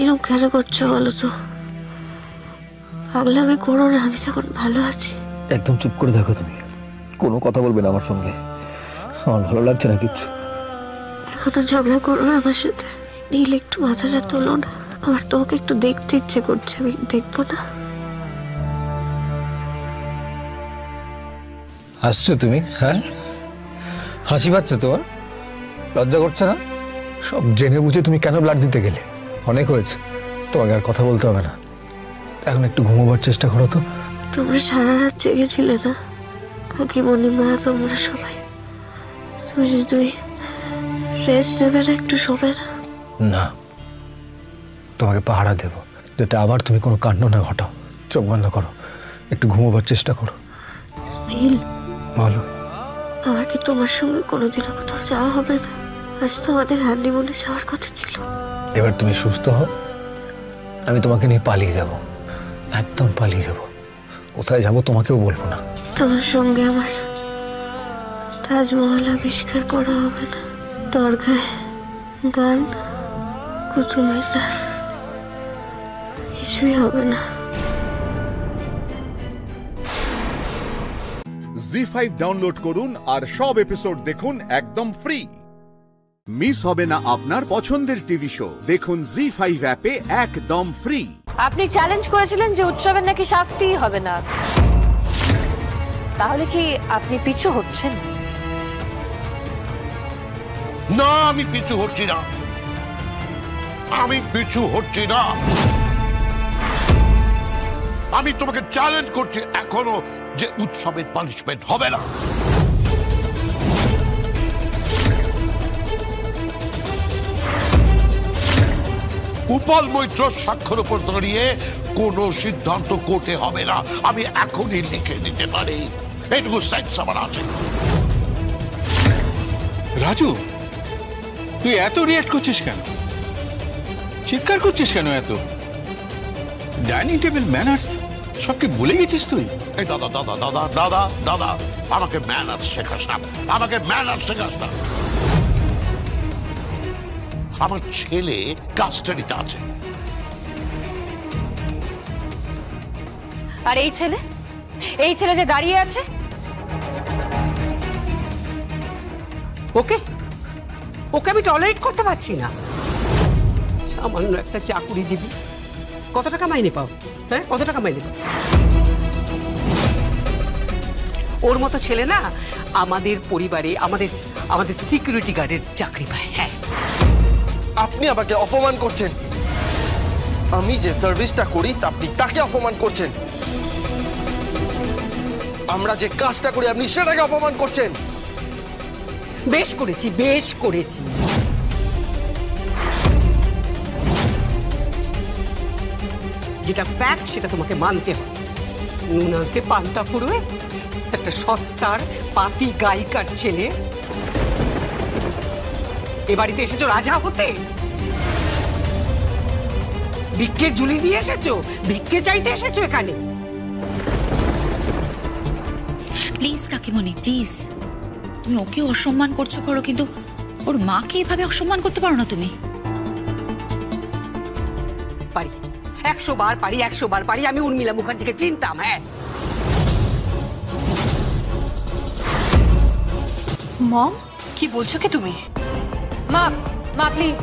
এরকম কেন করছো বলো তো? পাগলামি করো না, আমি যখন ভালো আছি। একদম চুপ করে দেখো, তুমি কোনো কথা বলবে না আমার সঙ্গে, আমার ভালো লাগছে না কিচ্ছু। এখনো ঝগড়া করবে আমার সাথে? নীল একটু মাথাটা তোলো না, আমার তোমাকে একটু দেখতে ইচ্ছে করছে, আমি দেখবো না? হাসছো তুমি? হ্যাঁ, হাসি পাচ্ছে তোমার? লজ্জা করছে না? সব জেনে বুঝে তুমি কেন ব্লাড দিতে গেলে? অনেক হয়েছে, তোমাকে আর কথা বলতে হবে না, এখন একটু ঘুমোবার চেষ্টা করো তো। তোমরা সারা রাত জেগেছিলে না কাকিমণি, মা, তোমরা সবাই? তুমি রেস্ট নেবে না, একটু শোবে না? না, তোমাকে পাহারা দেব, যাতে আবার তুমি কোনো কাণ্ড না ঘটাও। চোখ বন্ধ করো, একটু ঘুমোবার চেষ্টা করো। নীল, বলো। আমার কি তোমার সঙ্গে কোনোদিনও কোথাও যাওয়া হবে না? আজ তো আমাদের হানিমুনে যাওয়ার কথা ছিল। এবার তুমি সুস্থ হও, আমি তোমাকে নিয়ে পালিয়ে যাব, একদম পালিয়ে যাব। কোথায় যাব তোমাকেও বলবো না। তোমার সঙ্গে আমার তাজমহল আবিষ্কার করা হবে না, দরগায় গান, কুতুব মিনার, কিছুই হবে না। জি5 ডাউনলোড করুন আর সব এপিসোড দেখুন একদম ফ্রি। মিস হবে না আপনার পছন্দের টিভি শো, দেখুন জি5 অ্যাপে একদম ফ্রি। আপনি চ্যালেঞ্জ করেছিলেন যে উৎসবের নাকি শাস্তি হবে না, তাহলে কি আপনি পিছু হচ্ছেন? না, আমি পিছু হচ্ছি না, আমি পিছু হচ্ছি না। আমি তোমাকে চ্যালেঞ্জ করছি এখনো যে উৎসবের পানিশমেন্ট হবে না। উপাল মৈত্র স্বাক্ষর উপর দাঁড়িয়ে কোন সিদ্ধান্ত কোর্টে হবে না, আমি এখনই লিখে দিতে পারি, এটুকু সেন্স আমার আছে। রাজু, তুই এত রিয়াক্ট করছিস কেন? চিৎকার করছিস কেন এত? ডাইনিং টেবিল ম্যানার্স সবকে ভুলে গেছিস তুই? এই দাদা দাদা দাদা দাদা দাদা, আমাকে ম্যানার্স শেখাস না, আমাকে ম্যানার্স শেখাস না। আমার ছেলে কাস্টাডিতে আছে। আর এই ছেলে যে দাঁড়িয়ে আছে, ওকে আমি টলারেট করতে পারছি না। সামান্য একটা চাকুরিজীবী, কত টাকা মাইনে পাও? হ্যাঁ, কত টাকা মাইনে পাও? ওর মতো ছেলে না আমাদের পরিবারে, আমাদের সিকিউরিটি গার্ডের চাকরি পায়। হ্যাঁ, আপনি আমাকে অপমান করছেন। আমি যে সার্ভিসটা করি আপনি তাকে অপমান করছেন। আমরা যে কাজটা করি আপনি সেটাকে অপমান করছেন। বেশ করেছি। যেটা ফ্যাক্ট সেটা তোমাকে মানতে হবে। নুন আনতে পান্তা ফুরোয় একটা সস্তার পাতি গায়িকার ছেলে এ বাড়িতে এসেছো রাজা হতে? ভিক্ষে ঝুলি দিয়ে এসেছো? ভিক্ষে চাইতে এসেছো এখানে? প্লিজ কাকিমণি, প্লিজ, তুমি ওকে অসম্মান করছো করো, কিন্তু ওর মাকে এভাবে অসম্মান করতে পারো না তুমি। পারি, 100 বার পারি। আমি উর্মিলা মুখার্জিকে চিনতাম। হ্যাঁ, মম কি বলছো কি তুমি? মা প্লিজ,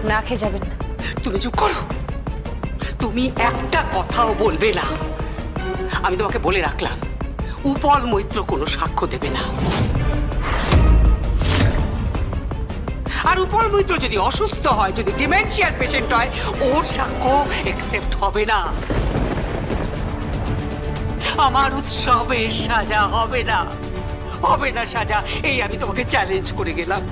না খেয়ে যাবেন না। তুমি চুপ করো, তুমি একটা কথাও বলবে না। আমি তোমাকে বলে রাখলাম, উপল মৈত্র কোনো সাক্ষ্য দেবে না। আর উপল মৈত্র যদি অসুস্থ হয়, যদি ডিমেনশিয়ার পেশেন্ট হয়, ওর সাক্ষ্য একসেপ্ট হবে না। আমার উৎসবের সাজা হবে না সাজা। এই আমি তোমাকে চ্যালেঞ্জ করে গেলাম।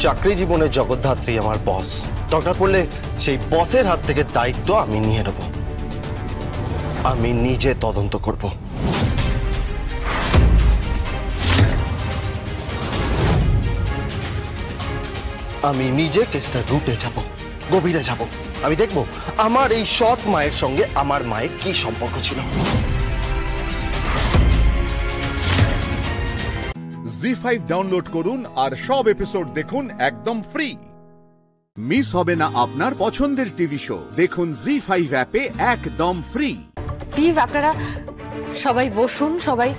চাকরি জীবনের জগদ্ধাত্রী আমার বস, দরকার পড়লে সেই বসের হাত থেকে দায়িত্ব আমি নিয়ে নেব। আমি নিজে তদন্ত করব। আমি নিজে কেসটা রুটে যাব, গভীরে যাব। আমি দেখব আমার এই সৎ মায়ের সঙ্গে আমার মায়ের কি সম্পর্ক ছিল। জি5 ডাউনলোড করুন আর সব এপিসোড দেখুন একদম ফ্রি। মিস হবে না আপনার পছন্দের টিভি শো, দেখুন জি5 অ্যাপে একদম ফ্রি। প্লিজ আপনারা সবাই বসুন, সবাই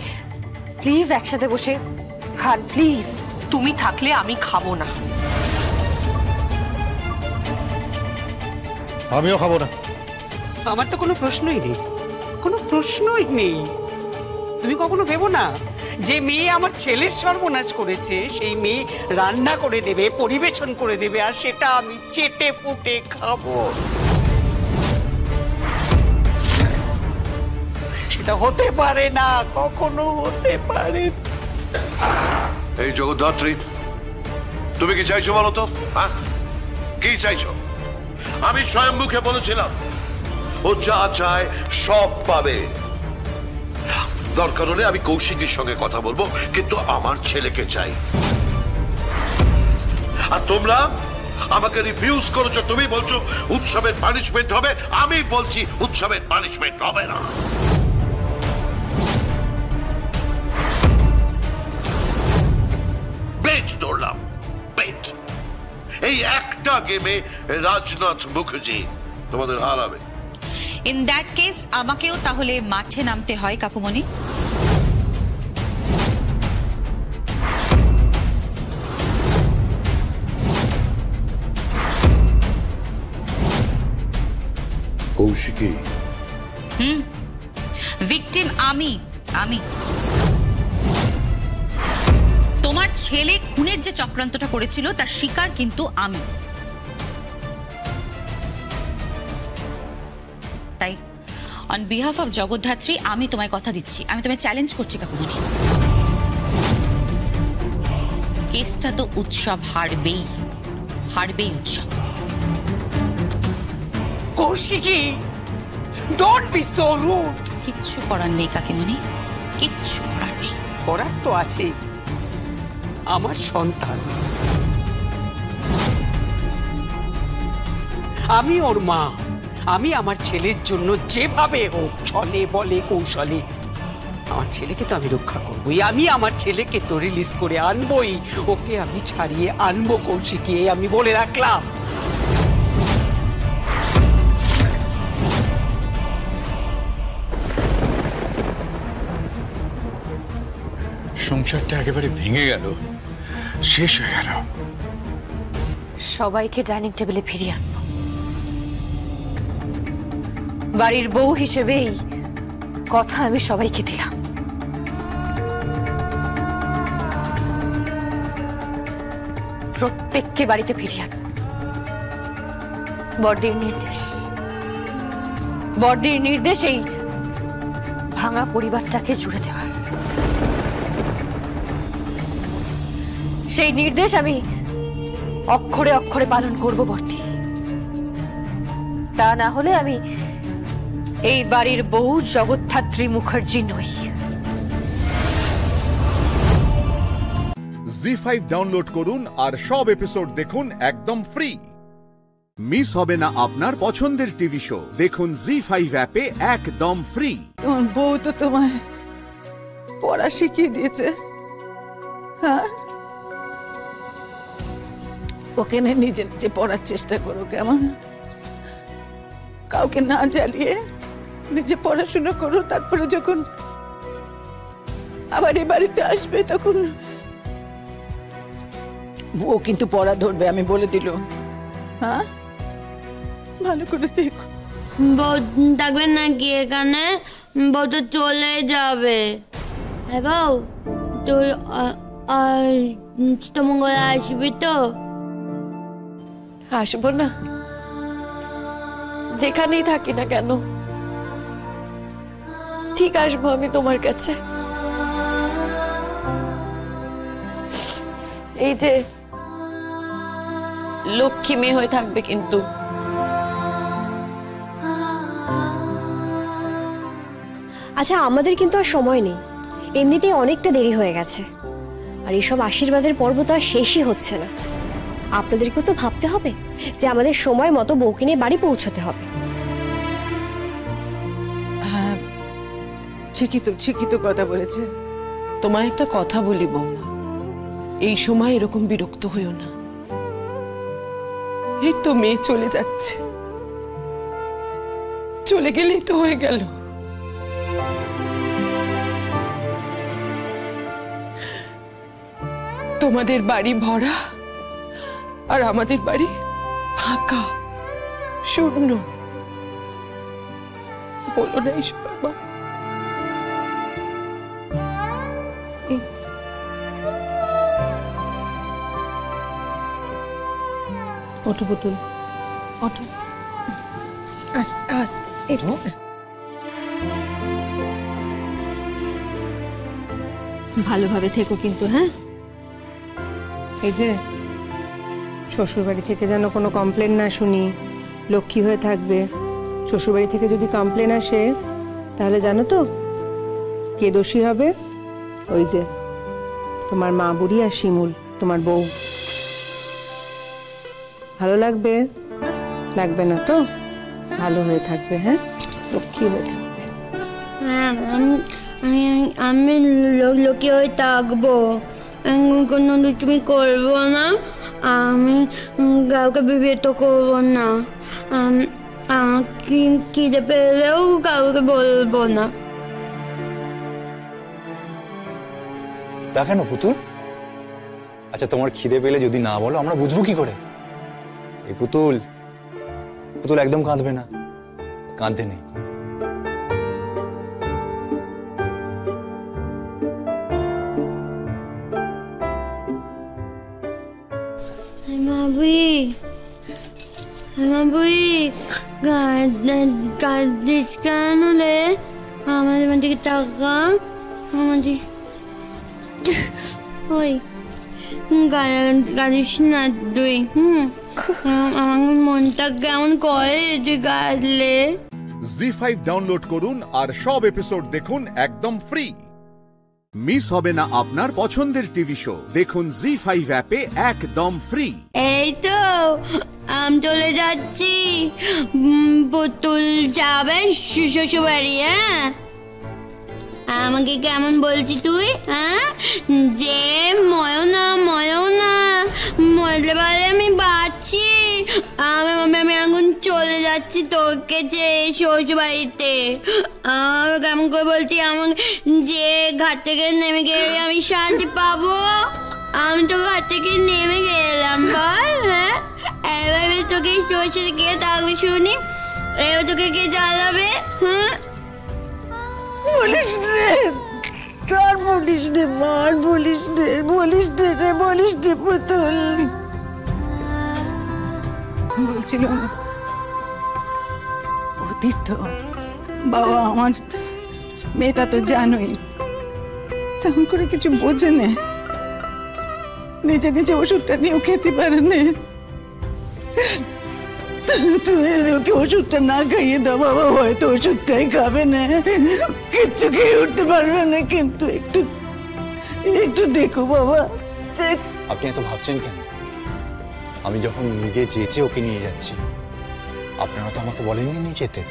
প্লিজ একসাথে বসে খান প্লিজ। তুমি থাকলে আমি খাবো না। আমিও খাবো না। আমার তো কোনো প্রশ্নই নেই, কোনো প্রশ্নই নেই। তুমি কখনো ভেবো না যে মেয়ে আমার ছেলের সর্বনাশ করেছে, সেই মেয়ে রান্না করে দেবে, পরিবেশন করে দেবে, আর সেটা আমি চেটে পুটে খাবো? সেটা হতে পারে না, কখনো হতে পারে। এই জগদ্ধাত্রী, তুমি কি চাইছো বলো তো? হ্যাঁ, কি চাইছো? আমি স্বয়ং মুখে বলেছিলাম ও যা চায় সব পাবে। দরকার হলে আমি কৌশিকীর সঙ্গে কথা বলবো, কিন্তু আমার ছেলেকে চাই। আর তোমরা আমাকে রিফিউজ করেছো। তুমি বলছো উৎসবের পানিশমেন্ট হবে, আমি বলছি উৎসবের পানিশমেন্ট হবে না। বেট ধরলাম, বেট। এই একটা গেমে রাজনাথ মুখার্জি তোমাদের হারাবে। ইন দ্যাট কেস আমাকেও তাহলে মাঠে নামতে হয় কাকুমণি। কৌশিকী, ভিকটিম আমি। তোমার ছেলে খুনের যে চক্রান্তটা করেছিল তার শিকার কিন্তু আমি। তাই অন বিহাফ অফ জগদ্ধাত্রী আমি তোমায় কথা দিচ্ছি, আমি তোমায় চ্যালেঞ্জ করছি কাকুমণি, কেসটা তো উৎসব হারবেই, হারবেই Utsav. Kaushiki, don't be so rude. কিচ্ছু করার নেই কাকিমণি, কিচ্ছু করার নেই। করার তো আছে, আমার সন্তান, আমি ওর মা। আমি আমার ছেলের জন্য যেভাবে হোক, ছলে বলে কৌশলে, আমার ছেলেকে তো আমি রক্ষা করবোই। আমি আমার ছেলেকে তো রিলিজ করে আনবোই, ওকে আমি ছাড়িয়ে আনবো কৌশিকী, আমি বলে রাখলাম। সংসারটা একেবারে ভেঙে গেল, শেষ হয়ে গেল। সবাইকে ডাইনিং টেবিলে ফিরিয়ে আনবো। বাড়ির বউ হিসেবেই কথা আমি সবাইকে দিলাম। প্রত্যেককে বাড়িতে ফিরিয়ে আনবো। বড়দির নির্দেশ এই ভাঙা পরিবারটাকে জুড়ে দেওয়ার। সেই নির্দেশ আমি অক্ষরে অক্ষরে পালন করব বর্দি। তা না হলে আমি এই বাড়ির বউ জগদ্ধাত্রী মুখার্জি নই। জি5 ডাউনলোড করুন আর সব এপিসোড দেখুন একদম ফ্রি। মিস হবে না আপনার পছন্দের টিভি শো, দেখুন জি5 অ্যাপে একদম ফ্রি। তোমার বউ তো তোমায় পড়া শিখিয়ে দিয়েছে, হ্যাঁ? ওকে নিজে নিজে পড়ার চেষ্টা করো, কেমন? কাউকে না জ্বালিয়ে নিজে পড়াশোনা করো। তারপরে যখন আবার এই বাড়িতে আসবে তখন ও কিন্তু পড়া ধরবে, আমি বলে দিলুম। হ্যাঁ, ভালো করে দেখো। বউ থাকবে নাকি এখানে? বউ তো চলে যাবে। হ্যাঁ বউ, তুই অষ্টমঙ্গলে আসবি তো? আসবো না, যেখানেই থাকি না কেন ঠিক আসবো আমি তোমার কাছে। এই যে লক্ষ্মী মেয়ে হয়ে থাকবে কিন্তু। আচ্ছা, আমাদের কিন্তু আর সময় নেই, এমনিতেই অনেকটা দেরি হয়ে গেছে। আর এইসব আশীর্বাদের পর্ব তো আর শেষই হচ্ছে না। আপনাদেরকেও তো ভাবতে হবে যে আমাদের সময় মতো বউকে নিয়ে বাড়ি পৌঁছতে হবে। হ্যাঁ ঠিকই তো কথা বলেছে। তোমায় একটা কথা বলি বৌমা, এই সময় এরকম বিরক্ত হইও না। এই তো মেয়ে চলে যাচ্ছে, চলে গেলেই তো হয়ে গেল। তোমাদের বাড়ি ভরা আর আমাদের বাড়ি ফাঁকা শূন্য। বলো না এইসব বাবা। ওঠো পুতুল, ওঠো, আস্তে আস্তে। ভালোভাবে থেকো কিন্তু, হ্যাঁ? এই যে শ্বশুরবাড়ি থেকে যেন কোনো কমপ্লেন না শুনি, লক্ষ্মী হয়ে থাকবে। শ্বশুরবাড়ি থেকে যদি কমপ্লেন আসে তাহলে জানো তো কে দোষী হবে? ওই যে তোমার মা বুড়ি আর শিমুল, তোমার বউ। ভালো লাগবে? লাগবে না তো? ভালো হয়ে থাকবে, হ্যাঁ, লক্ষ্মী হয়ে থাকবে। হ্যাঁ, আমি লক্ষ্মী হয়ে থাকবো, কোনো তুমি করবো না, আমি কাউকে বিব্রত করবো না, খিদে পেলেও কাউকে বলবো না। তা কেন পুতুল? আচ্ছা তোমার খিদে পেলে যদি না বলো আমরা বুঝবো কি করে? এই পুতুল একদম কাঁদবে না, কাঁদতে নেই। কাঁদিস কেন রে? আমাদের দিকে টাকা, আমাদের ওই কাঁদিস না তুই। আমার মনটা কেমন করে তুই কাঁদলে। জি5 ডাউনলোড করুন আর সব এপিসোড দেখুন একদম ফ্রি। মিস হবে না আপনার পছন্দের টিভি শো, দেখুন জি5 অ্যাপে একদম ফ্রি। এই তো আমি চলে যাচ্ছি, পুতুল যাবে শ্বশুরবাড়ি। হ্যাঁ, আমাকে কেমন বলছি তুই? হ্যাঁ, যে ময়না মরলে বলে আমি বাঁচি, আমি এখন চলে যাচ্ছি তোকে যে শ্বশুরবাড়িতে। কেমন করে বলছি আমাকে যে ঘাট থেকে নেমে গেলে আমি শান্তি পাবো? আমি তো ঘাট থেকে নেমে গেলাম বল। হ্যাঁ, এবার তোকে শ্বশুর গিয়ে থাকবে শুনি, এবার তোকে কে জ্বালাবে? হ্যাঁ, বলিস রে, কার বলিস রে, মার বলিস রে, বলিস রে পুতুল। বলছিল অতীত তো বাবা, আমার মেয়েটা তো জানোই তেমন করে কিছু বোঝে না, নিজে ওষুধটা নিয়েও খেতে পারে না। তুই ওকে ওষুধটা না খাইয়ে দাও বাবা, হয়তো ওষুধটাই খাবে না, কিচ্ছু খেয়ে উঠতে পারবে না, কিন্তু একটু দেখো বাবা। আপনি এত ভাবছেন কেন? আমি যখন নিজে যেচে ওকে নিয়ে যাচ্ছি, আপনারা তো আমাকে বলেননি নিয়ে যেতে।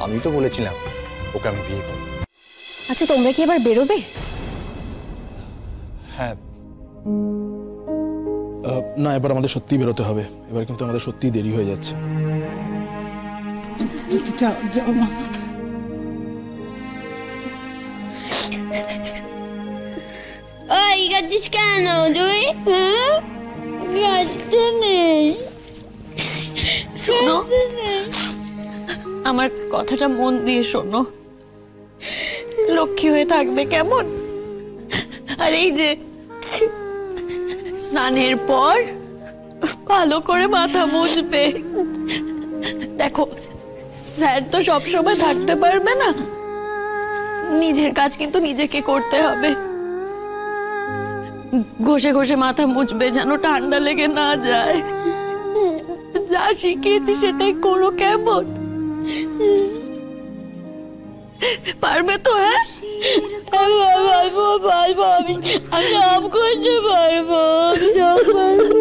আমি তো বলেছিলাম ওকে আমি বিয়ে করব। আচ্ছা, তোমরা কি এবার বেরোবে? হ্যাঁ। না, এবার আমাদের সত্যি বেরোতে হবে। এবার কিন্তু আমাদের সত্যি দেরি হয়ে যাচ্ছে। যাও মা। ওই কাঁদিস কেন তুই? হ্যাঁ, কাঁদতে নেই। শোনো, আমার কথাটা মন দিয়ে শোনো। লক্ষ্মী হয়ে থাকবে কেমন? আর এই যে স্নানের পর ভালো করে মাথা মুছবে। দেখো, স্যার তো সবসময় থাকতে পারবে না, নিজের কাজ কিন্তু নিজেকে করতে হবে। ঘষে ঘষে মাথা মুছবে যেন ঠান্ডা লেগে না যায়। যা শিখিয়েছি সেটাই করো কেমন? পারবে তো? হ্যাঁ, আমি সব করতে পারবো, সব পারবো।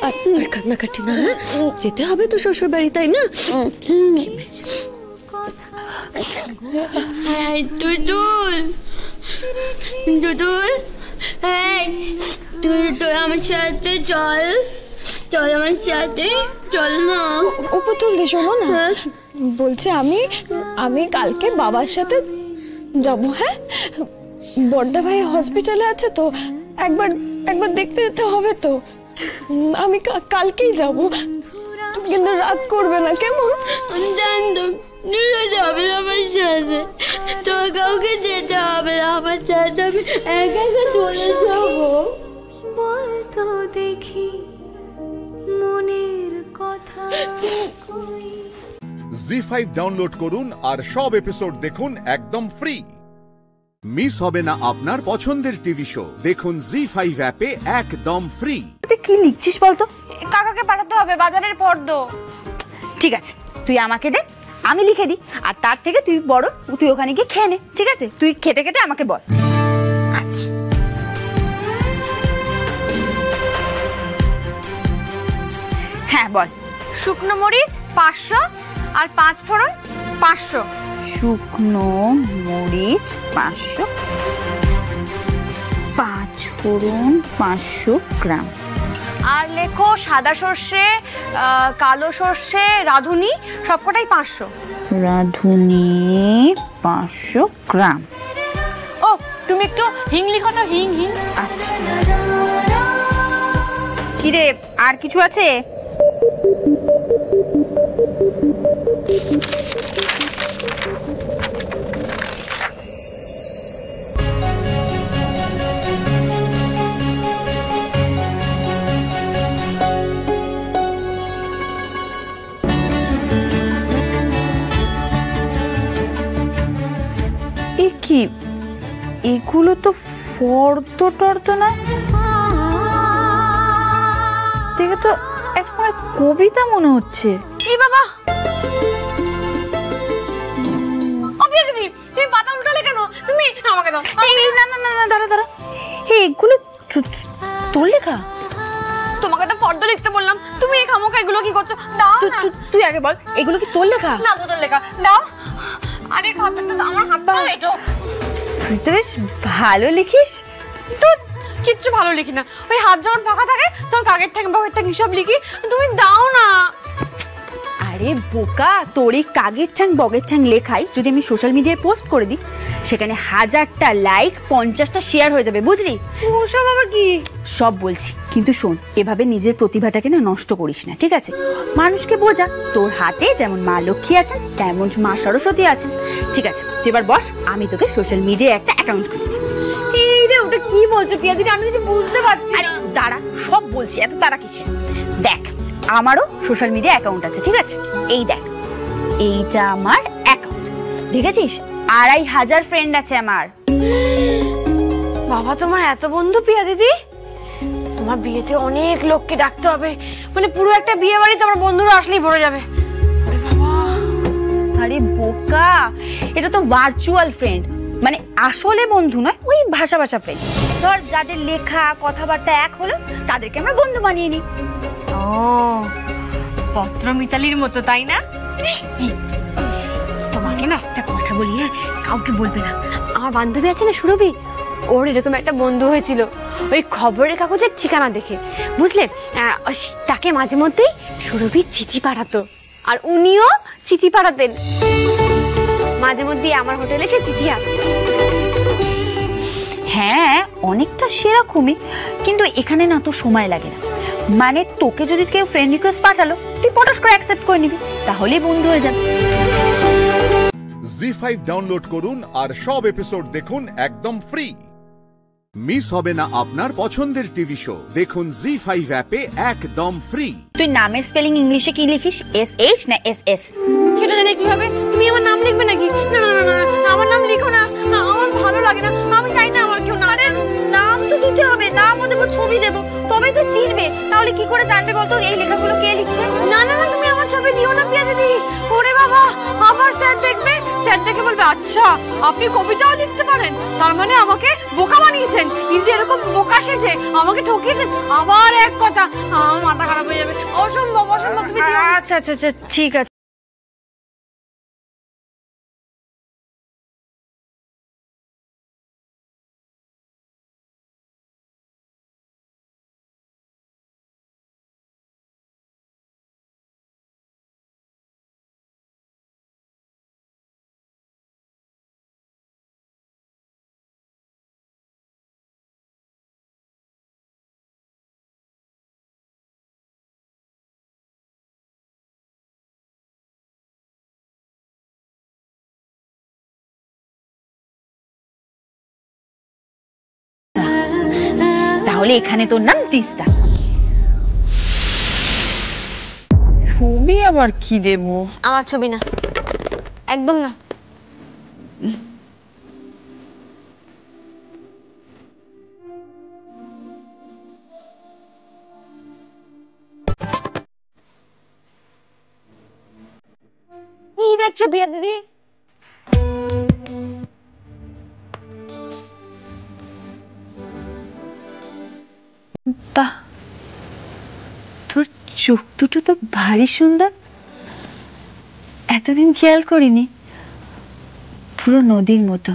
আর কান্নাকাটি না, যেতে হবে তো শ্বশুর বাড়ি, তাই না? টুটুল, টুটুল, তুই আমার সাথে চল, চল আমার সাথে, চল না। ও পুতুল দি, শোনো না, বলছে আমি কালকে বাবার সাথে যাবো। হ্যাঁ, বড়দা ভাই হসপিটালে আছে তো, একবার দেখতে যেতে হবে তো। আমি কালকেই যাব, তুমি কিন্তু রাগ করবে না, কেমন? জানতো যাবে আমার সাথে, তোর কাউকে যেতে হবে না আমার সাথে, আমি একা চলে যাবো। বলতো দেখি মনের কথা। জি5 ডাউনলোড করুন আর সব এপিসোড দেখুন একদম ফ্রি। মিস হবে না আপনার পছন্দের টিভি শো, দেখুন জি5 অ্যাপে একদম ফ্রি। তুই কি লিখছিস বলতো? কাকাকে পাঠাতে হবে বাজারের ফর্দ। ঠিক আছে, তুই আমাকে দে, আমি লিখে দিই, আর তার থেকে তুই বড়, তুই ওখানে গিয়ে খেয়ে নে। ঠিক আছে, তুই খেতে খেতে আমাকে বল। আচ্ছা, হ্যাঁ বল। শুকনো মরিচ 500 আর 5 ফোড়ন 500। শুকনো মরিচ 500, 5 ফোড়ন 500 গ্রাম। আর লেখো সাদা সর্ষে, কালো সর্ষে, রাঁধুনি সবকটাই 500। রাঁধুনি 500 গ্রাম। ও, তুমি একটু হিং লিখো তো, হিং। আচ্ছা, কি রে, আর কিছু আছে? কি এগুলো তো ফর্দ টর্দ না, দেখে তো একটা কবিতা মনে হচ্ছে। কি বাবা, তুমি পাতা উল্টালে কেন? তুমি আমাকে দাও। না, দাঁড়া, এগুলো তোর লেখা? তোমাকে তো ফর্দ লিখতে বললাম, তুমি এই খামোকা এগুলো কি করছো? দাও, তুই আগে বল, এগুলো কি তোর লেখা? না, তোর লেখা, দাও। আরে খাতাটা আমার হাত দাও। এটা তুই তো বেশ ভালো লিখিস। তো কিচ্ছু ভালো লিখি না, ওই হাত যখন ফাঁকা থাকে তখন কাগের ঠ্যাং বাগের ঠ্যাং সব লিখি। তুমি দাও না। আরে বোকা, তোর এই কাগের ঠ্যাং বগের ঠ্যাং লেখাই যদি আমি সোশ্যাল মিডিয়ায় পোস্ট করে দিই, সেখানে 1000টা লাইক 50টা শেয়ার হয়ে যাবে, বুঝলি? ওসব আবার কি? সব বলছি, কিন্তু শোন, এভাবে নিজের প্রতিভাটাকে না নষ্ট করিস না, ঠিক আছে? মানুষকে বোঝা, তোর হাতে যেমন মা লক্ষ্মী আছেন তেমন মা সরস্বতী আছেন। ঠিক আছে, তুই এবার বস, আমি তোকে সোশ্যাল মিডিয়ায় একটা অ্যাকাউন্ট করে দিই। এই রে, ওটা কি বলছো পিয়াদি? আমি কিছু বুঝতে পারছি। আরে দাঁড়া, সব বলছি, এত তারা কিসের? দেখ, আমারও সোশ্যাল মিডিয়া অ্যাকাউন্ট আছে, ঠিক আছে? এই দেখ, এইটা আমার অ্যাকাউন্ট, দেখেছিস? 2500 ফ্রেন্ড আছে আমার। বাবা, তোমার এত বন্ধু পিয়া দিদি? তোমার বিয়েতে অনেক লোককে ডাকতে হবে, মানে পুরো একটা বিয়ে বাড়ি তোমার বন্ধুরা আসলেই ভরে যাবে। আরে বোকা, এটা তো ভার্চুয়াল ফ্রেন্ড, মানে আসলে বন্ধু নয়, ওই ভাষা ফ্রেন্ড। ধর, যাদের লেখা কথাবার্তা এক হলো তাদেরকে আমরা বন্ধু বানিয়ে নিই। ও, পত্র মিতালির মতো, তাই না? তোমাকে না একটা কথা বলি, হ্যাঁ, কাউকে বলবে না। আমার বান্ধবী আছে না, সুরভি, ওর এরকম একটা বন্ধু হয়েছিল ওই খবরের কাগজের ঠিকানা দেখে, বুঝলে? তাকে মাঝে মধ্যেই সুরভি চিঠি পাঠাতো, আর উনিও চিঠি পাঠাতেন। মাঝে মধ্যে আমার হোটেলে সে চিঠি আসতো। হ্যাঁ, অনেকটা সেরকমই, কিন্তু এখানে না তো সময় লাগে না। মানে তোকে যদি কেউ ফ্রেন্ড রিকোয়েস্ট পাঠালো, তুই পটাশ করে অ্যাকসেপ্ট করে নিবি, তাহলেই বন্ধু হয়ে যাবে। জি5 ডাউনলোড করুন আর সব এপিসোড দেখুন একদম ফ্রি। মিস হবে না আপনার পছন্দের টিভি শো, দেখুন জি5 অ্যাপে একদম ফ্রি। তুই নামের স্পেলিং ইংলিশে কি লিখিস? SH না SS? সেটা জানে কি হবে? তুমি আমার নাম লিখবে নাকি? না, আমার নাম লিখো না, আমার ভালো লাগে না, আমি চাই না আমার কেউ নাম তো দিতে হবে, নাম ও দেবো, ছবি দেবো, তবে তো চিনবে, তাহলে কি করে জানবে বলতো এই লেখাগুলো কে লিখছে? না, তুমি আমার ছবি দিও না পিয়া দিদি। ওরে বাবা, আবার স্যার দেখবে, স্যার দেখে বলবে আচ্ছা আপনি কবিতাও লিখতে পারেন, তার মানে আমাকে বোকা বানিয়েছেন, নিজে এরকম বোকা সেজে আমাকে ঠকিয়েছেন। আবার এক কথা, আমার মাথা খারাপ হয়ে যাবে। অসম্ভব অসম্ভব। আচ্ছা আচ্ছা আচ্ছা ঠিক আছে। তাহলে এখানে তোর নাম তিস্তা। ছবি আবার কি দেব? আমার ছবি না, একদম না। কি দেখছো বিয়া দিদি? বাহ, তোর চোখ দুটো তো ভারী সুন্দর, এতদিন খেয়াল করিনি। পুরো নদীর মতো,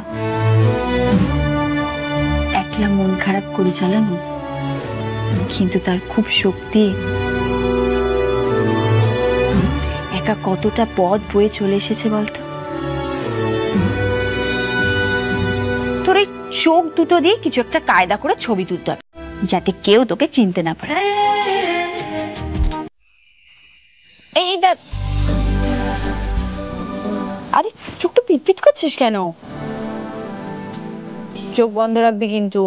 একলা মন খারাপ করে চালানো, কিন্তু তার খুব শক্তি। একা কতটা পথ বয়ে চলে এসেছে বলতো। তোর এই চোখ দুটো দিয়ে কিছু একটা কায়দা করে ছবি তুলতে হবে, যাতে কেউ তোকে চিনতে না পারে। এই দেখ। আরে চোখটা পিটপিট করছিস কেন? চোখ বন্ধ রাখবি কিন্তু।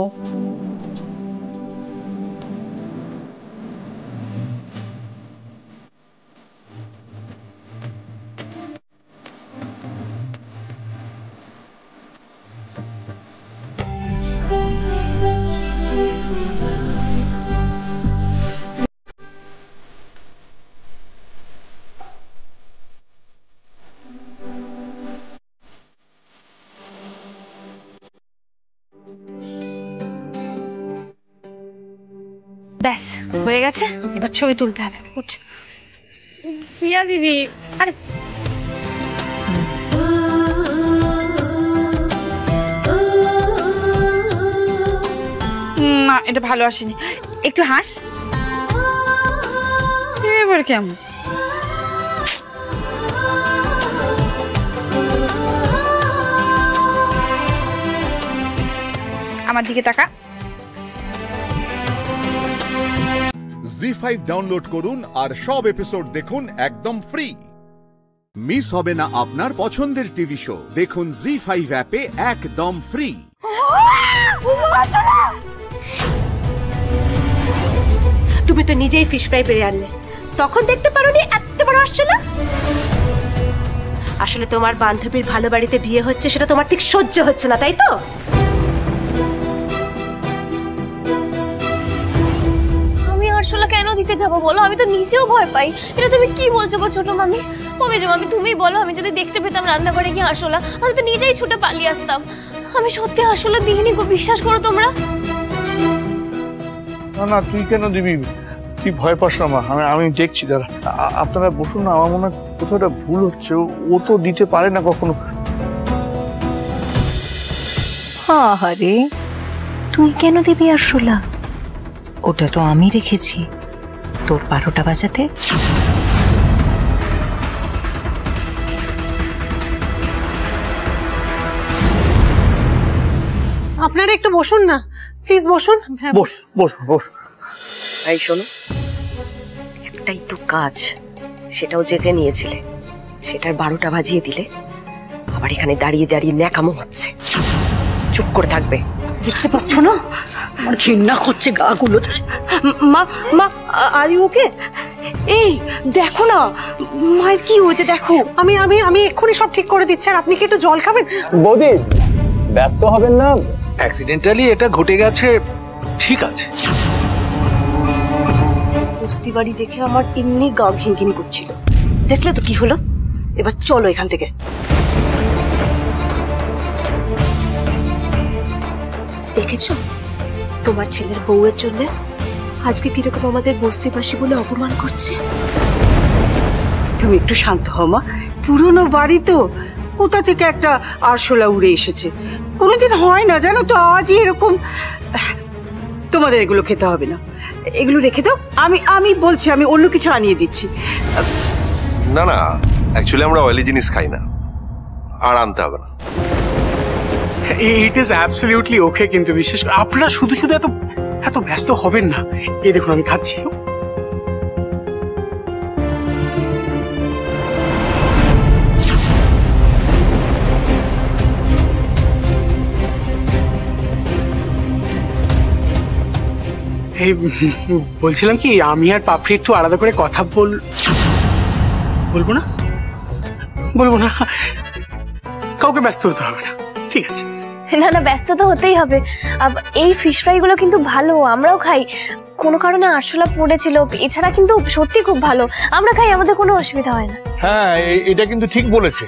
ব্যাস হয়ে গেছে, এবার ছবি তুলতে হবে। প্রিয়া দিদি, আরে না, এটা ভালো আসেনি, একটু হাস। এবার কেমন? আমার দিকে তাকা। জি5 ডাউনলোড করুন আর সব এপিসোড দেখুন একদম ফ্রি। মিস হবে না আপনার পছন্দের টিভি শো, দেখুন জি5 অ্যাপে একদম ফ্রি। তুমি তো নিজেই ফিশ ফ্রাই পেরে আনলে, তখন দেখতে পারোনি এত বড় আসছে না। আসলে তোমার বান্ধবীর ভালো বাড়িতে বিয়ে হচ্ছে, সেটা তোমার ঠিক সহ্য হচ্ছে না, তাই তো? আরশোলা কেন দিতে যাবো বলো? আমি তো নিজেও ভয় পাই। এটা তুমি কি বলছো গো ছোট মামি? ও মেজো মামি, তুমিই বলো। আমি যদি দেখতে পেতাম রান্নাঘরে গিয়ে আরশোলা, আমি তো নিজেই ছুটে পালিয়ে আসতাম। আমি সত্যি আরশোলা দিইনি গো, বিশ্বাস করো তোমরা। না না, তুই কেন দিবি? তুই ভয় পাস না মা, আমি দেখছি। দাঁড়া, আপনারা বসুন না, আমার মনে হয় কোথাও একটা ভুল হচ্ছে। ও তো দিতে পারে না কখনো। আরে তুই কেন দিবি আরশোলা? ওটা তো আমি রেখেছি তোর 12টা বাজাতে। আপনারা একটু বসুন না প্লিজ, বসুন। বস বস বস। এই শোনো, একটাই তো কাজ, সেটাও যেতে নিয়েছিলে, সেটার 12টা বাজিয়ে দিলে। আবার এখানে দাঁড়িয়ে দাঁড়িয়ে ন্যাকামো হচ্ছে। চুপ করে থাকবে। দেখতে পাচ্ছ না আমার ঘৃণা করছে গাগুলো। মা মা, আর ইউ ওকে? এই দেখো না মায়ের কি হয়েছে, দেখো। আমি আমি আমি এক্ষুনি সব ঠিক করে দিচ্ছি। আর আপনি কি একটু জল খাবেন? বৌদি ব্যস্ত হবেন না, অ্যাক্সিডেন্টালি এটা ঘটে গেছে, ঠিক আছে। কুস্তি বাড়ি দেখে আমার এমনি গা ঘিনঘিন করছিল, দেখলে তো কি হলো। এবার চলো এখান থেকে। দেখেছো তোমার ছেলের বউয়ের জন্য আজকে কিরকম আমাদের বস্তিবাসী বলে অপমান করছে। তুমি একটু শান্ত হও মা, পুরনো বাড়ি তো, কোথা থেকে একটা আরশোলা উড়ে এসেছে, কোনোদিন হয় না জানো তো, আজই এরকম। তোমাদের এগুলো খেতে হবে না, এগুলো রেখে দাও, আমি বলছি আমি অন্য কিছু আনিয়ে দিচ্ছি। না না, অ্যাকচুয়ালি আমরা অয়েলি জিনিস খাই না, আর আনতে হবে না। ইট ইজ অ্যাবসলিউটলি ওকে, কিন্তু বিশেষ করে আপনারা শুধু শুধু এত ব্যস্ত হবেন না। এই দেখুন আমি খাচ্ছি। এই বলছিলাম কি, আমি আর পাপড়ি একটু আলাদা করে কথা বলবো না, কাউকে ব্যস্ত হতে হবে না, ঠিক আছে? না না, ব্যস্ত তো হতেই হবে। এই ফিশ ফ্রাই গুলো কিন্তু ভালো, আমরাও খাই। কোনো কারণে আরশোলা পড়েছিল, এছাড়া কিন্তু সত্যি খুব ভালো, আমরা খাই, আমাদের কোনো অসুবিধা হয় না। হ্যাঁ, এটা কিন্তু ঠিক বলেছে।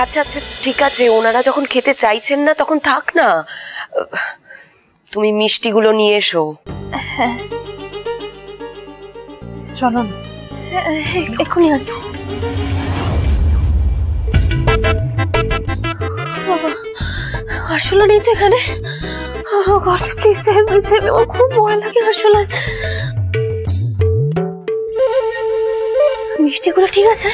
আচ্ছা আচ্ছা ঠিক আছে, ওনারা যখন খেতে চাইছেন না তখন থাক না, তুমি মিষ্টিগুলো নিয়ে এসো। হ্যাঁ চলো, এক্ষুনি হচ্ছে। বাবা, আরশোলা নেই তো এখানে। God please save me, save me, আমার খুব ভয় লাগে আরশোলা। মিষ্টিগুলো ঠিক আছে?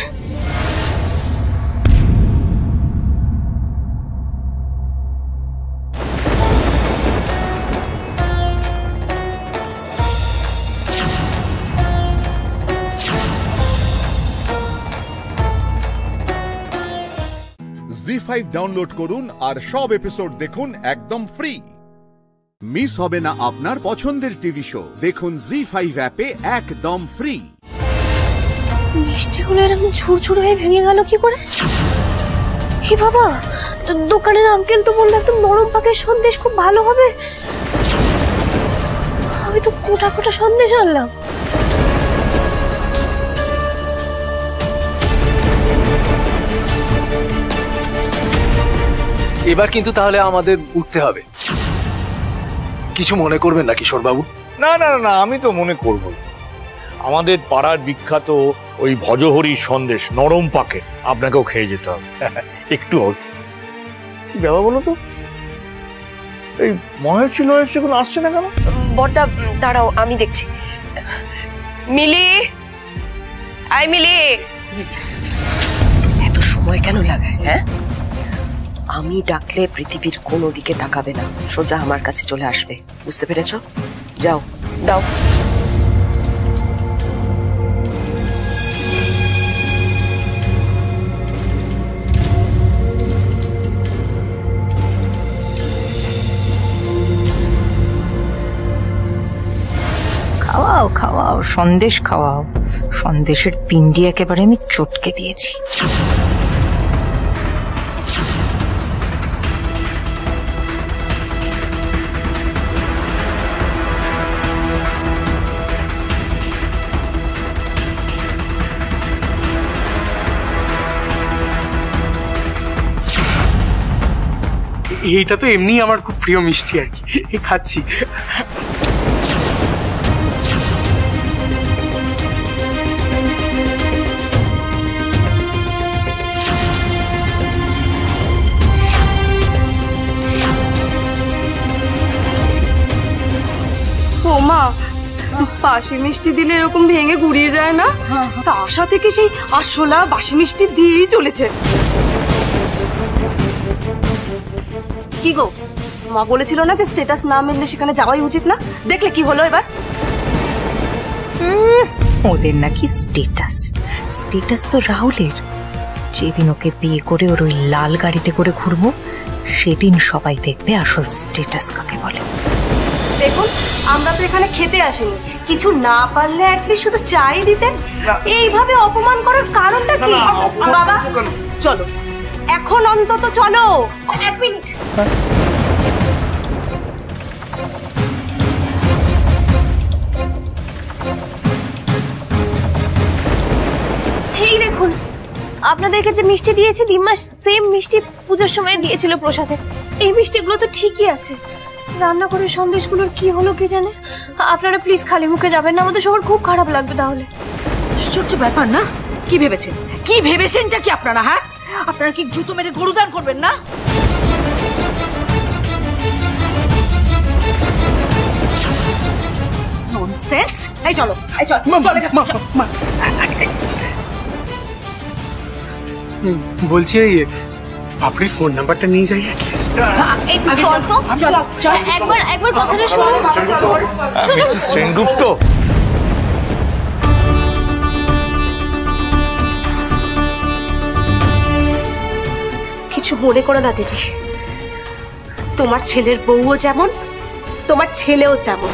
জি5 ডাউনলোড করুন আর সব এপিসোড দেখুন একদম ফ্রি। মিস হবে না আপনার পছন্দের টিভি শো, দেখুন জি5 অ্যাপে একদম ফ্রি। মিষ্টিগুলো এরকম ঝুরঝুর হয়ে ভেঙে গেল কি করে? হে বাবা, দোকানের আঙ্কেল তো বললো একদম নরম পাকের সন্দেশ খুব ভালো হবে। আমি তো কোটা কোটা সন্দেশ আনলাম। এবার কিন্তু তাহলে আমাদের উঠতে হবে, কিছু মনে করবেন না কিশোর বাবু? না না না, আমি তো মনে করব। আমাদের পাড়ার বিখ্যাত ওই ভজহরি সন্দেশ নরম পাকে আপনাকেও খেয়ে যেতে হবে। একটু কি ব্যাপার বলো তো, এই মহেশ ছিল কোনো আসছে না কেন? বড়দা দাঁড়াও, আমি দেখছি। মিলি, আই মিলি, এত সময় কেন লাগায়? হ্যাঁ, আমি ডাকলে পৃথিবীর কোনো দিকে তাকাবে না, সোজা আমার কাছে চলে আসবে, বুঝতে পেরেছ? যাও, দাও। খাওয়াও খাওয়াও, সন্দেশ খাওয়াও, সন্দেশের পিন্ডি একেবারে আমি চটকে দিয়েছি। এইটা তো এমনি আমার খুব প্রিয় মিষ্টি আর কি, খাচ্ছি। ও মা, বাসি মিষ্টি দিলে এরকম ভেঙে গুড়িয়ে যায় না? তার সাথে কি সেই আরশোলা বাসি মিষ্টি দিয়েই চলেছে। কি গো, মা বলেছিল না যে স্ট্যাটাস না মিললে সেখানে যাওয়াই উচিত না? দেখলে কি হলো এবার? ওদের নাকি স্ট্যাটাস, স্ট্যাটাস তো রাহুলের। যেদিন ওকে বিয়ে করে ওর ওই লাল গাড়িতে করে ঘুরবো, সেদিন সবাই দেখবে আসল স্ট্যাটাস কাকে বলে। দেখুন, আমরা তো এখানে খেতে আসিনি, কিছু না পারলে অ্যাটলিস্ট শুধু চাই দিতেন। এইভাবে অপমান করার কারণটা কি? বাবা চলো, এখন অন্তত চলো। এক মিনিট, এই দেখুন, আপনাদেরকে যে মিষ্টি দিয়েছি দিম্মা সেম মিষ্টি পুজোর সময় দিয়েছিল প্রসাদে। এই মিষ্টিগুলো তো ঠিকই আছে, রান্না করে সন্দেশগুলোর কি হলো কে জানে। আপনারা প্লিজ খালি মুখে যাবেন না, আমাদের সবার খুব খারাপ লাগবে তাহলে। আশ্চর্য ব্যাপার না, কি ভেবেছেনটা কি আপনারা? হ্যাঁ, আপনারা কি জুতো মেরে গরুদান করবেন না? ননসেন্স। এই চলো, বলছি আপনি ফোন নাম্বারটা নিয়ে যাই। একবার কথাটা শুনুন। মিসেস সেনগুপ্ত, কিছু মনে করো না দিদি, তোমার ছেলের বউও যেমন তোমার ছেলেও তেমন।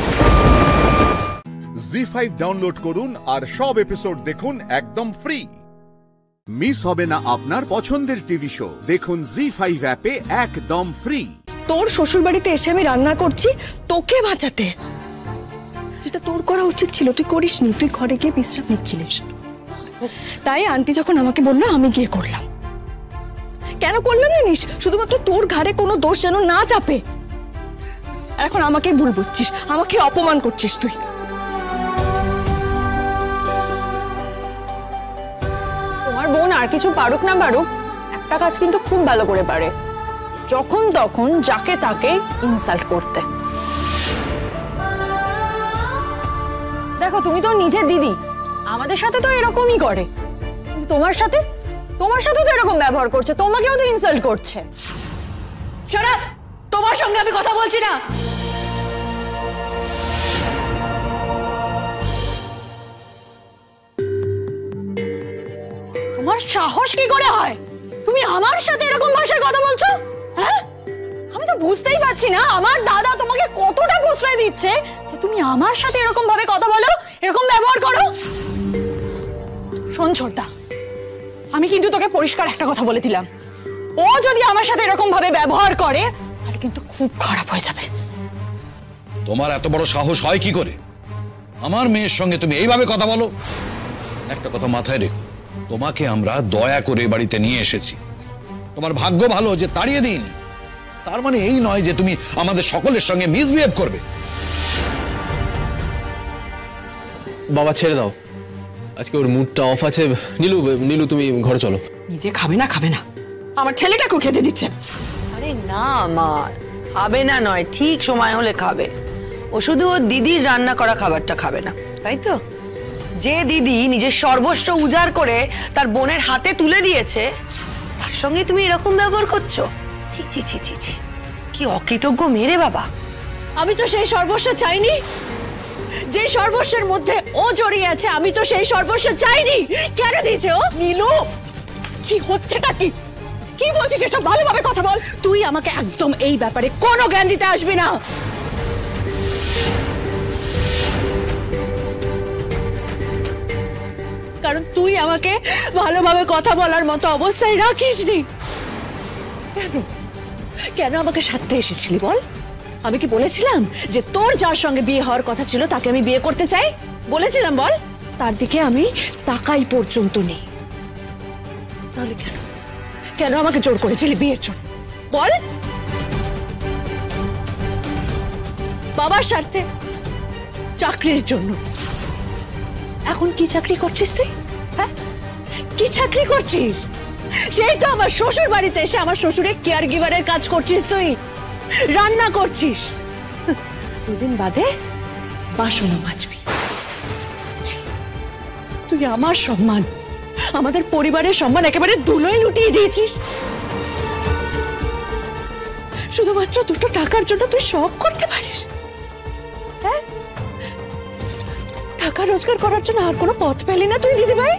জি5 ডাউনলোড করুন আর সব এপিসোড দেখুন একদম ফ্রি। মিস হবে না আপনার পছন্দের টিভি শো, দেখুন জি5 অ্যাপে একদম ফ্রি। তোর শ্বশুর বাড়িতে এসে আমি রান্না করছি তোকে বাঁচাতে, যেটা তোর করা উচিত ছিল তুই করিসনি, তুই ঘরে গিয়ে বিশ্রাম নিচ্ছিলিস। তাই আন্টি যখন আমাকে বললো আমি গিয়ে করলাম। কেন করলাম জানিস? শুধুমাত্র তোর ঘাড়ে কোনো দোষ যেন না চাপে। এখন আমাকে ভুল বুঝছিস, আমাকে অপমান করছিস তুই। তোমার বোন আর কিছু পারুক না পারুক, একটা কাজ কিন্তু খুব ভালো করে পারে, যখন তখন যাকে তাকে ইনসাল্ট করতে। দেখো তুমি তো নিজের দিদি, আমাদের সাথে তো এরকমই করে, কিন্তু তোমার সাথে তো এরকম ব্যবহার করছে, তোমাকেও তো ইনসাল্ট করছে। শোনা, তোমার সঙ্গে আমি কথা বলছি না। তোমার সাহস কি করে হয়? তুমি আমার সাথে এরকম ভাষায় কথা বলছো? হ্যাঁ, আমি তো বুঝতেই পারছি না আমার দাদা তোমাকে কতটা প্রশ্রয় দিচ্ছে যে তুমি আমার সাথে এরকম ভাবে কথা বলো, এরকম ব্যবহার করো। শোন ছোটদা, আমি কিন্তু তোকে পরিষ্কার একটা কথা বলে দিলাম, ও যদি আমার সাথে এরকম ভাবে ব্যবহার করে তাহলে কিন্তু খুব খারাপ হয়ে যাবে। তোমার এত বড় সাহস হয় কি করে? আমার মেয়ের সঙ্গে তুমি এইভাবে কথা বলো? একটা কথা মাথায় রেখো, তোমাকে আমরা দয়া করে বাড়িতে নিয়ে এসেছি। তোমার ভাগ্য ভালো যে তাড়িয়ে দিইনি, তার মানে এই নয় যে তুমি আমাদের সকলের সঙ্গে মিসবিহেভ করবে। বাবা ছেড়ে দাও, আজকে ওর মুডটা অফ আছে। নীলু তুমি ঘরে চলো। নিজে খাবে না, আমার ছেলেটাকেও খেতে দিচ্ছে। আরে না মা, খাবে না নয়, ঠিক সময় হলে খাবে। ও শুধু ওর দিদির রান্না করা খাবারটা খাবে না, তাই তো? যে দিদি নিজের সর্বস্ব উজাড় করে তার বোনের হাতে তুলে দিয়েছে, তার সঙ্গে তুমি এরকম ব্যবহার করছো? ছি ছি ছি ছি ছি, কি অকৃতজ্ঞ মেরে বাবা। আমি তো সেই সর্বস্ব চাইনি, যে সর্বস্বের মধ্যে ও জড়িয়ে আছে আমি তো সেই সর্বস্ব চাইনি। কেন দিয়েছে ও? নীলু, কি হচ্ছেটা কি? কি বলছিস এসব? ভালোভাবে কথা বল। তুই আমাকে একদম এই ব্যাপারে কোনো জ্ঞান দিতে আসবি না। কারণ তুই আমাকে ভালোভাবে কথা বলার মতো অবস্থায় রাখিসনি। কেন আমাকে সাথে এসেছিলি বল? আমি কি বলেছিলাম যে তোর যার সঙ্গে বিয়ে হওয়ার কথা ছিল তাকে আমি বিয়ে করতে চাই? বলেছিলাম বল? তার দিকে আমি তাকাই পর্যন্ত নেই। তাহলে কেন আমাকে জোর করেছিলি বিয়ের জন্য বল? বাবার স্বার্থে, চাকরির জন্য। এখন কি চাকরি করছিস তুই? হ্যাঁ, কি চাকরি করছিস? সেই তো আমার শ্বশুর বাড়িতে এসে আমার শ্বশুরের কেয়ার গিভারের কাজ করছিস তুই, রান্না করছিস। দুদিন বাদে বাসনও মাজবি। তুই আমার সম্মান, আমাদের পরিবারের সম্মান একেবারে ধুলোয় লুটিয়ে দিয়েছিস। শুধুমাত্র দুটো টাকার জন্য তুই সব করতে পারিস? হ্যাঁ, টাকা রোজগার করার জন্য আর কোনো পথ পেলি না তুই দিদি ভাই?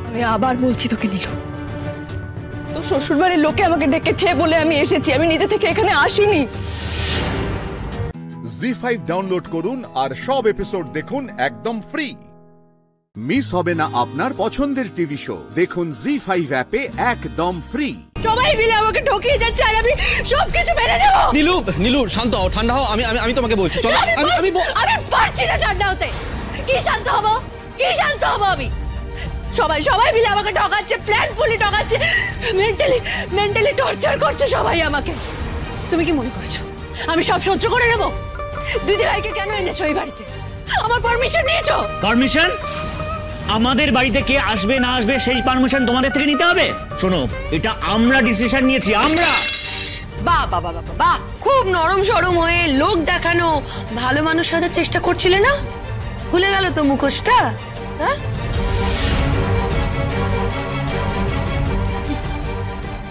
আমি আবার বলছি তোকে নীলু, তোর শ্বশুর বাড়ির লোকে আমাকে ডেকেছে বলে আমি এসেছি, আমি নিজে থেকে এখানে আসিনি। জি5 ডাউনলোড করুন আর সব এপিসোড দেখুন একদম ফ্রি। মিস হবে না আপনার পছন্দের টিভি শো, দেখুন জি5 অ্যাপে একদম ফ্রি। সবাই মিলে আমাকে ঠকিয়ে যাচ্ছে আর আমি সবকিছু মেনে নেব। নীলু শান্ত হও, ঠান্ডা হও। আমি তোমাকে বলছি চলো। আমি পারছি না ঠান্ডা হতে। কি শান্ত হবো? কি শান্ত হবো আমি? সবাই সবাই মিলে আমাকে ঠকাচ্ছে, প্ল্যানফুলি ঠকাচ্ছে, মেন্টালি টর্চার করছে সবাই আমাকে। তুমি কি মনে করছো আমি সব সহ্য করে নেব? দিদি ভাইকে কেন এনেছো এই বাড়িতে? আমার পারমিশন নিয়েছো? পারমিশন? আমাদের বাড়িতে কে আসবে না আসবে সেই পারমিশন তোমাদের থেকে নিতে হবে? শোনো, এটা আমরা ডিসিশন নিয়েছি, আমরা। বাহ বাহ বাহ বাহ, খুব নরম সরম হয়ে লোক দেখানো ভালো মানুষ সাজার চেষ্টা করছিলে না? ভুলে গেল তো মুখোশটা? হ্যাঁ,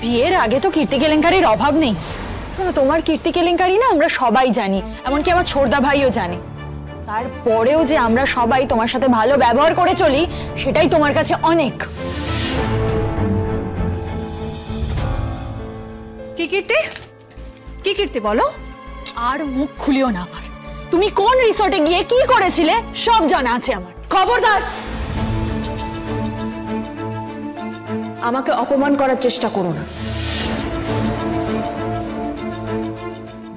বিয়ের আগে তো কীর্তি কেলেঙ্কারির অভাব নেই। শোনো, তোমার কীর্তি কেলেঙ্কারি না আমরা সবাই জানি, এমনকি আমার ছোটদা ভাইও জানে। তারপরেও যে আমরা সবাই তোমার সাথে ভালো ব্যবহার করে চলি, সেটাই তোমার কাছে অনেক। কি কীর্তি, কি কীর্তি বলো? আর মুখ খুলিও না আমার। তুমি কোন রিসর্টে গিয়ে কি করেছিলে সব জানা আছে আমার। খবরদার আমাকে অপমান করার চেষ্টা করো না।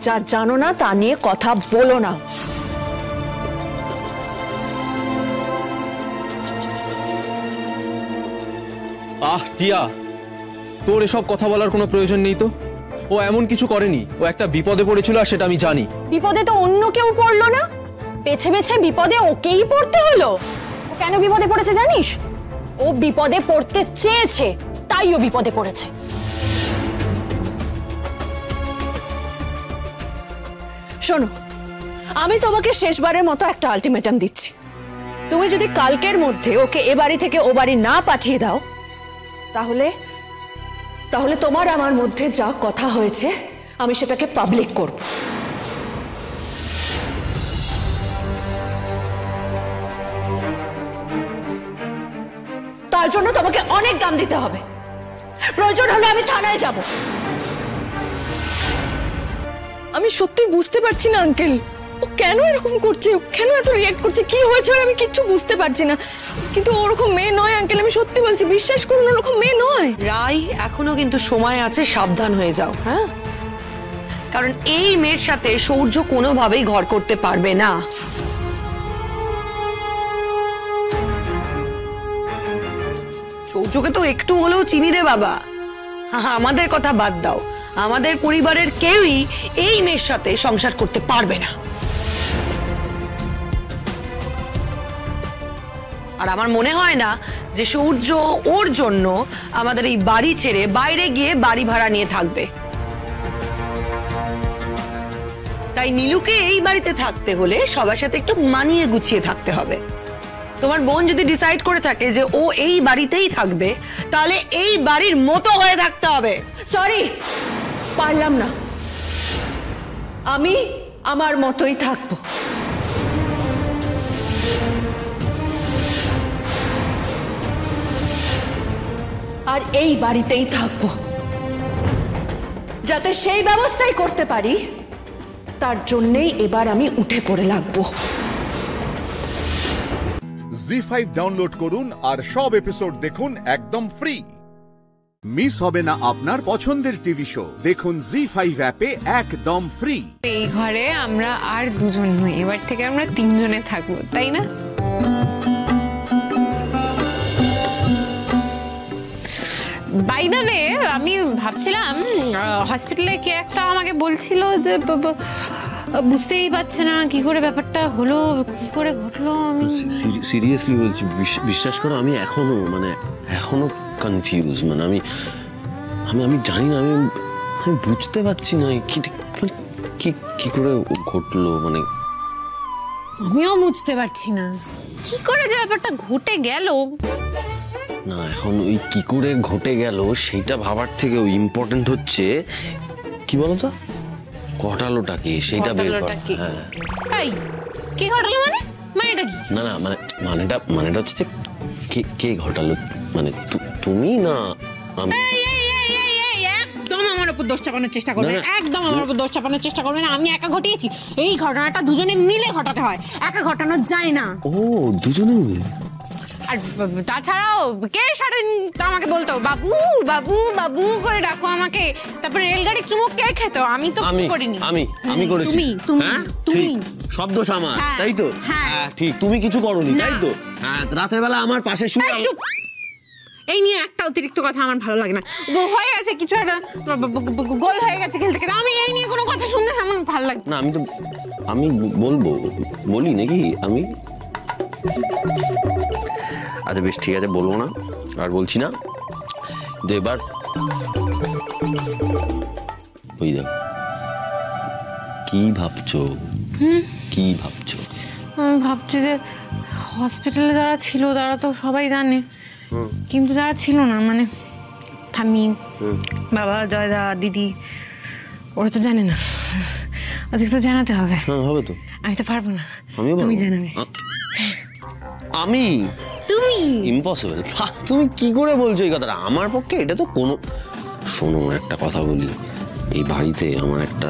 যা জানো না তা নিয়ে কথা বলো না। টিয়া, তোর এসব কথা বলার কোনো প্রয়োজন নেই তো। ও এমন কিছু করেনি, ও একটা বিপদে পড়েছিল আর সেটা আমি জানি। বিপদে তো অন্য কেউ পড়লো না, বেছে বেছে বিপদে ওকেই পড়তে হলো। ও কেন বিপদে পড়েছে জানিস? ও বিপদে পড়তে চেয়েছে, তাই ও বিপদে পড়েছে। শোনো, আমি তোমাকে শেষবারের মতো একটা আলটিমেটাম দিচ্ছি। তুমি যদি কালকের মধ্যে ওকে এ বাড়ি থেকে ও বাড়ি না পাঠিয়ে দাও, তাহলে তোমার আমার মধ্যে যা কথা হয়েছে আমি সেটাকে পাবলিক করব। তার জন্য তোমাকে অনেক দাম দিতে হবে। প্রয়োজন হলে আমি থানায় যাব। আমি সত্যি বুঝতে পারছি না আঙ্কেল, ও কেন এরকম করছে, ও কেন এত রিঅ্যাক্ট করছে, কি হয়েছে আমি কিচ্ছু বুঝতে পারছি না। কিন্তু ওরকম মেয়ে নয় আঙ্কেল, আমি সত্যি বলছি, বিশ্বাস করুন ওরকম মেয়ে নয়। রাই, এখনো কিন্তু সময় আছে, সাবধান হয়ে যাও। হ্যাঁ, কারণ এই মেয়ের সাথে সৌর্য কোনোভাবেই ঘর করতে পারবে না। সৌর্যকে তো একটু হলেও চিনি রে বাবা। আমাদের কথা বাদ দাও, আমাদের পরিবারের কেউই এই মেয়ের সাথে সংসার করতে পারবে না। আর আমার মনে হয় না যে সূর্য ওর জন্য আমাদের এই বাড়ি ছেড়ে বাইরে গিয়ে বাড়ি ভাড়া নিয়ে থাকবে। তাই নীলুকে এই বাড়িতে থাকতে হলে সবার সাথে একটু মানিয়ে গুছিয়ে থাকতে হবে। তোমার বোন যদি ডিসাইড করে থাকে যে ও এই বাড়িতেই থাকবে, তাহলে এই বাড়ির মতো হয়ে থাকতে হবে। সরি, পারলাম না। আমি আমার মতোই থাকবো। আর এই বাড়িতেই থাকবো, যাতে সেই ব্যবস্থাই করতে পারি, তার জন্যই এবার আমি উঠে পড়ে লাগবো। জি5 ডাউনলোড করুন আর সব এপিসোড দেখুন একদম ফ্রি। মিস হবে না আপনার পছন্দের টিভি শো, দেখুন জি5 অ্যাপে একদম ফ্রি। এই ঘরে আমরা আর দুজন নই, এবার থেকে আমরা তিনজনে থাকবো, তাই না? বাই দ্য ওয়ে, আমি ভাবছিলাম হসপিটালে কে একটা আমাকে বলছিল যে বুঝতেই পারছে না কি করে ব্যাপারটা হলো, কি করে ঘটলো। আমি সিরিয়াসলি বলছি, বিশ্বাস করো আমি এখনো কনফিউজ। আমি জানি না, আমি বুঝতে পারছি না কি করে ঘটলো। আমিও বুঝতে পারছি না কি করে যে ব্যাপারটা ঘটে গেল। না, এখন ওই কি করে ঘটে গেল সেইটা ভাবার থেকে ওই ইম্পর্টেন্ট হচ্ছে কি বলতো, ঘটালোটা কি সেইটা বের করা। হ্যাঁ, তাই কি ঘটালো মানেটা কি? না না, মানেটা হচ্ছে কে ঘটালো, তুমি না আমি। একদম আমার উপর দোষ চাপানোর চেষ্টা করবেন, একদম আমার উপর দোষ চাপানোর চেষ্টা করবেন। আমি একা ঘটিয়েছি? এই ঘটনাটা দুজনে মিলে ঘটাতে হয়, একা ঘটানো যায় না। ও, দুজনে মিলে। আর তাছাড়াও কে সারেন তা আমাকে বলতো, বাবু বাবু বাবু করে ডাকো আমাকে। তারপরে রেলগাড়ির চুমুক কে খেতো? আমি তো কিছু করিনি। আমি করেছি। তুমি সব দোষ আমার, তাই তো? হ্যাঁ ঠিক, তুমি কিছু করোনি, তাই তো? হ্যাঁ, রাতের বেলা আমার পাশে শুয়ে এই নিয়ে একটা অতিরিক্ত কথা আমার ভালো লাগে না। হয়ে গেছে কিছু একটা গোল হয়ে গেছে খেলতে খেলতে, আমি এই নিয়ে কোনো কথা শুনতে আমার ভালো লাগে না। আমি বলবো, বলি নাকি আমি? আচ্ছা বেশ ঠিক আছে, বলবো না আর বলছি না। এবার ওই দেখো কি ভাবছো, কি ভাবছো? ভাবছি যে হসপিটালে যারা ছিল তারা তো সবাই জানে, কিন্তু যারা ছিল না মানে ঠাম্মি, বাবা, জয়দা, দিদি, ওরা তো জানে না। ওদেরকে তো জানাতে হবে। হবে তো। আমি তো পারবো না, আমিও তুমি জানাবে। আমি? তুমি? ইম্পসিবল। তুমি কি করে বলছো এই কথাটা? আমার পক্ষে এটা তো কোনো। শোনো একটা কথা বলি, এই বাড়িতে আমার একটা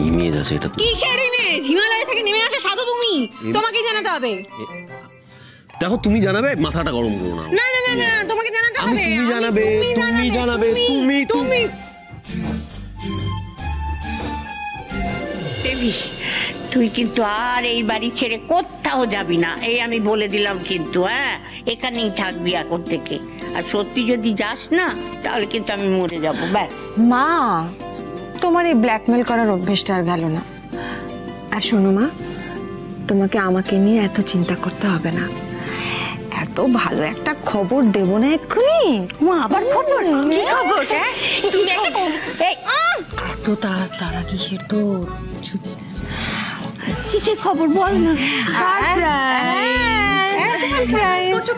ইমেজ আছে। এটা কিসের ইমেজ? হিমালয় থেকে নেমে আসা সাধু তুমি, তোমাকে জানাতে হবে। দেখো তুমি জানাবে, মাথাটা গরম করো না। না না না না, তোমাকে জানাতে হবে। তুমি জানাবে, তুমি জানাবে, তুমি দেবী, তুই কিন্তু আর এই বাড়ি ছেড়ে কোথাও যাবি না, এই আমি বলে দিলাম কিন্তু। হ্যাঁ, এখানেই থাকবি এখন থেকে। আর সত্যি যদি যাস না তাহলে কিন্তু আমি মরে যাবো। ব্যাস। মা, তোমার এই ব্ল্যাকমেল করার অভ্যেসটা আর গেল না। আর শোনো মা, তোমাকে আমাকে নিয়ে এত চিন্তা করতে হবে না। এত ভালো একটা খবর দেবো না এক্ষুনি। আবার খবর? কি খবর? তুমি এত তারা কিসের তোর? কিসের খবর বল না।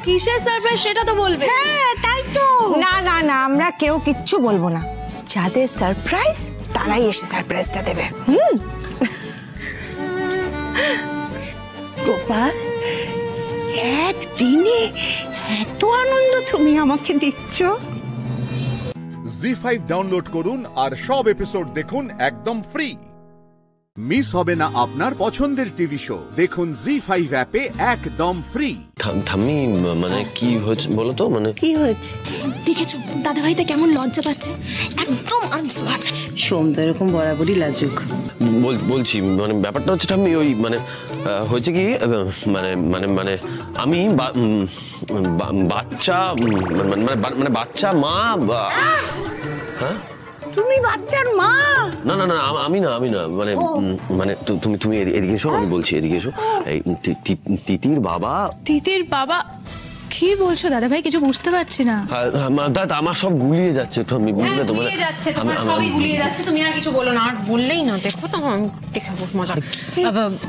কিসের সারপ্রাইজ সেটা তো বলবে। হ্যাঁ তাই তো। না না না, আমরা কেউ কিচ্ছু বলবো না। যাদের সারপ্রাইজ তারাই এসে সারপ্রাইজটা দেবে। গোপা, একদিনে এত আনন্দ তুমি আমাকে দিচ্ছ। জি5 ডাউনলোড করুন আর সব এপিসোড দেখুন একদম ফ্রি। মিস হবে না আপনার পছন্দের টিভি শো। দেখুন জি5 অ্যাপে একদম ফ্রি। ঠাম্মি, মানে কি হয়েছে বলো তো? মানে কি হয়েছে? দেখেছো দাদা ভাইটা কেমন লজ্জা পাচ্ছে, একদম আনস্মার্ট। সোম তো এরকম বরাবরই লাজুক। বলছি মানে ব্যাপারটা হচ্ছে ঠাম্মি, ওই মানে হয়েছে কি, মানে মানে মানে আমি বাচ্চা মানে বাচ্চা মা। হ্যাঁ, তুমি বাচ্চার মা? না না না, আমি না মানে মানে তুমি এদিকে এসো, আমি বলছি এদিকে এসো। এই তিতির বাবা। তিতির বাবা? কি বলছো দাদা ভাই, কিছু বুঝতে পারছি না। দাদা আমার সব গুলিয়ে যাচ্ছে, তুমি বুঝলে তো? গুলিয়ে যাচ্ছে, তোমার সবই গুলিয়ে যাচ্ছে। তুমি আর কিছু বলো না, আর বললেই না। দেখো তো, আমি দেখাবো মজা।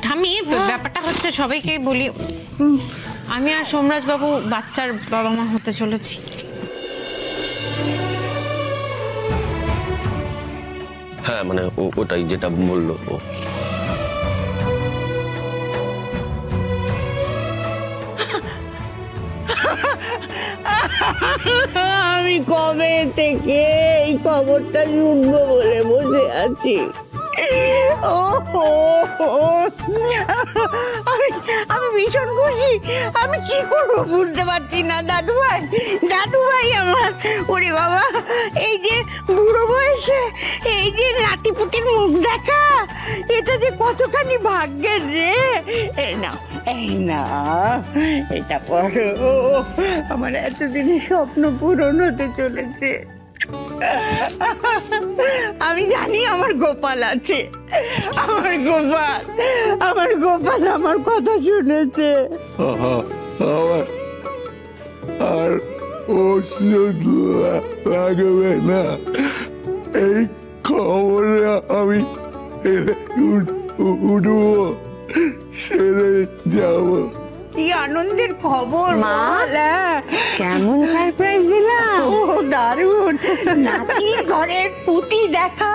ঠাম্মি, ব্যাপারটা হচ্ছে সবাইকে বলি, আমি আর সোমরাজ বাবু বাচ্চার বাবা মা হতে চলেছি। হ্যাঁ মানে ওটাই যেটা বললো ও। আমি কবে থেকে এই খবরটা শুনবো বলে বসে আছি। আমি ভীষণ খুশি। আমি কি করবো বুঝতে পারছি না। দাদু ভাই আমার, ওরে বাবা, এই যে বুড়ো বয়সে এই যে নাতিপুতির মুখ দেখা, এটা যে কতখানি ভাগ্যের রে। এই না এটা পড়ো, আমার এতদিনের স্বপ্ন পূরণ হতে চলেছে। আমি জানি আমার গোপাল আছে, আমার গোপাল আমার কথা শুনেছে। আর ওষুধ লাগবে না, এই খবরে আমি উঠবো, সেরে যাব। কি আনন্দের খবর মা! কেমন সারপ্রাইজ দিলাম! ও দারুণ! নাতির ঘরের পুতি দেখা,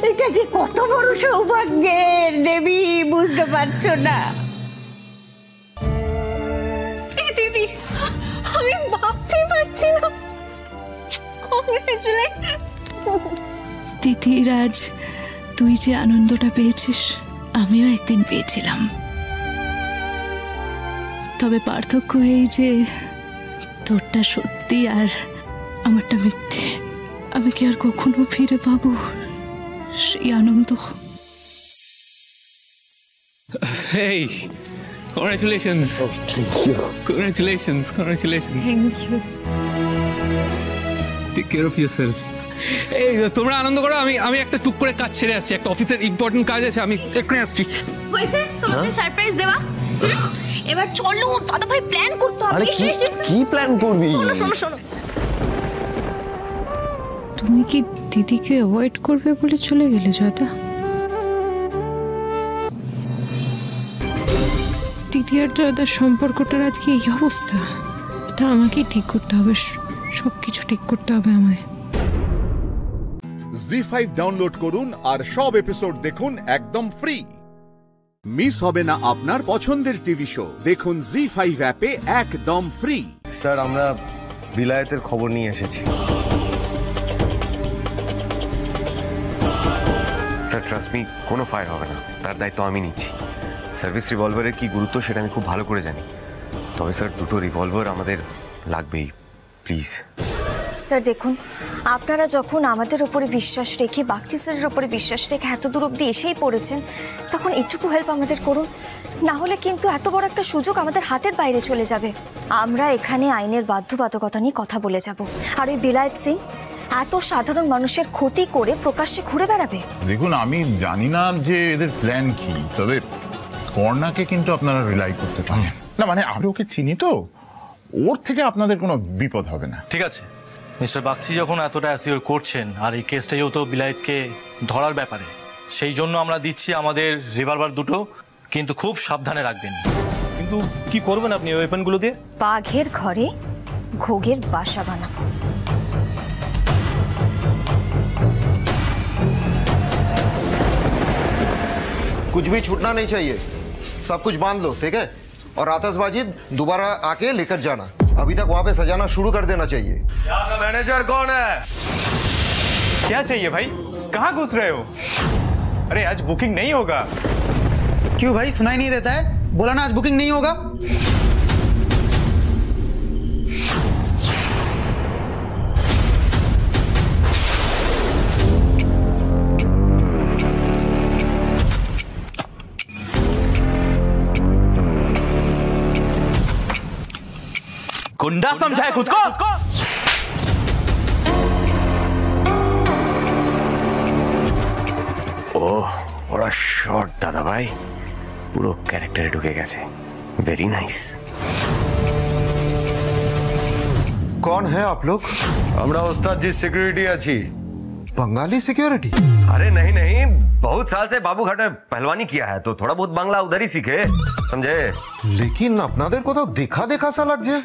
এটা যে কত বড় সৌভাগ্যের দেবী, বুঝতে পারছো না? দিদি, আমি ভাবতেই পারছি না। তিথি, রাজ, তুই যে আনন্দটা পেয়েছিস আমিও একদিন পেয়েছিলাম। তবে পার্থক্য এই যে তোরটা সত্যি আর আমারটা মিথ্যে। আমি কি আর কখনো ফিরে পাবো সেই আনন্দ? Hey, congratulations. Oh, thank you. Congratulations. Thank you. Take care of yourself. এই তোমরা আনন্দ করো, আমি একটা টুক করে কাজ ছেড়ে আসছি, একটা অফিসের ইম্পর্টেন্ট কাজ আছে, আমি এক্ষুনি আসছি। হয়েছে তোমাকে সারপ্রাইজ দেওয়া, এবার চলো দাদা ভাই প্ল্যান করতে হবে। কি প্ল্যান করবি? শোনো শোনো, তুমি কি দিদিকে অ্যাভয়েড করবে বলে চলে গেলে জয়দা? দিদি আর জয়দার সম্পর্কটার আজকে এই অবস্থা, এটা আমাকেই ঠিক করতে হবে, সবকিছু ঠিক করতে হবে আমায়। জি5 ডাউনলোড করুন আর সব এপিসোড দেখুন একদম ফ্রি। মিস হবে না আপনার পছন্দের টিভি শো, দেখুন জি5 অ্যাপে একদম ফ্রি। স্যার আমরা বিলায়েতের খবর নিয়ে এসেছি। স্যার ট্রাস্ট মি, কোনো ফায়ার হবে না, তার দায়িত্ব আমি নিচ্ছি। সার্ভিস রিভলভারের কি গুরুত্ব সেটা আমি খুব ভালো করে জানি, তবে স্যার দুটো রিভলভার আমাদের লাগবেই, প্লিজ। স্যার দেখুন, আপনারা যখন আমাদের উপরে বিশ্বাস রেখে বাগচি স্যারের উপরে বিশ্বাস রেখে এত দূর অব্দি এসেই পড়েছেন, তখন একটুকু হেল্প আমাদের করুন, না হলে কিন্তু এত বড় একটা সুযোগ আমাদের হাতের বাইরে চলে যাবে। আমরা এখানে আইনের বাধ্যবাধকতা নিয়ে কথা বলে যাব, আর ওই বিলায়েত সিং এত সাধারণ মানুষের ক্ষতি করে প্রকাশ্যে ঘুরে বেড়াবে। দেখুন আমি জানি না যে এদের প্ল্যান কি, তবে কর্ণাকে কিন্তু আপনারা রিলাই করতে পারেন না, মানে আমি ওকে চিনি তো, ওর থেকে আপনাদের কোনো বিপদ হবে না। ঠিক আছে মিস্টার বাগচি যখন এতটা অ্যাসিওর করছেন, আর এই কেসটা যেহেতু বিলায়েতকে ধরার ব্যাপারে, সেই জন্য আমরা দিচ্ছি আমাদের রিভলভার দুটো, কিন্তু খুব সাবধানে রাখবেন। কিন্তু কি করবেন আপনি ওই ওয়েপনগুলো দিয়ে? বাঘের ঘরে ঘোগের বাসা বানাবো। कुछ भी छूटना नहीं चाहिए, सब कुछ बांध लो, ठीक है? और आतिशबाजी दोबारा आके लेकर जाना, अभी तक वहां पे सजाना शुरू कर देना चाहिए। यहाँ का मैनेजर कौन है? क्या चाहिए भाई, कहाँ घुस रहे हो? अरे आज बुकिंग नहीं होगा। क्यों भाई, सुनाई नहीं देता है? बोला ना आज बुकिंग नहीं होगा। गुंडा समझा है खुद को? ओह बड़ा शॉट दादा भाई, পুরো ক্যারেক্টারে ঢুকে গেছে, वेरी नाइस। कौन है आप लोग? हमरा उस्ताद जी सिक्योरिटी आची। बंगाली सिक्योरिटी? अरे नहीं नहीं, बहुत साल से बाबू घाट में पहलवानी किया है, तो थोड़ा बहुत बांग्ला उधर ही सीखे, समझे? लेकिन अपनादेर को तो देखा देखा सा लग जाए।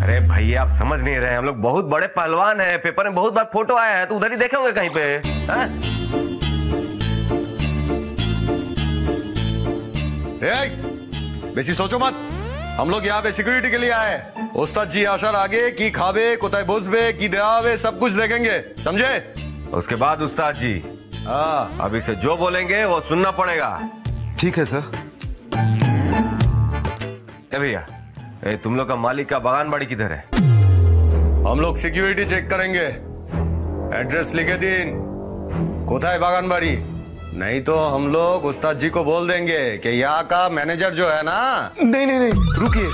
अरे भैया आप समझ नहीं रहे, हम लोग बहुत बड़े पहलवान हैं, पेपर में बहुत बार फोटो आया है, तो उधर ही देखे होंगे कहीं पे। बेसी सोचो मत, हम लोग यहाँ पे सिक्योरिटी के लिए आए। उस्ताद जी आसार आगे की खावे कोताय बसबे की देवे सब कुछ देखेंगे, समझे? उसके बाद उस्ताद जी अभी से जो बोलेंगे वो सुनना पड़ेगा। ठीक है सर। भैया तुम लोग का मालिक का बागान बाड़ी किधर है? हम लोग सिक्योरिटी चेक करेंगे, एड्रेस लिखे दिन कोथाय बागान बाड़ी, नहीं तो हम लोग उस्ताद जी को बोल देंगे कि यहाँ का मैनेजर जो है ना। नहीं नहीं नहीं रुकिए,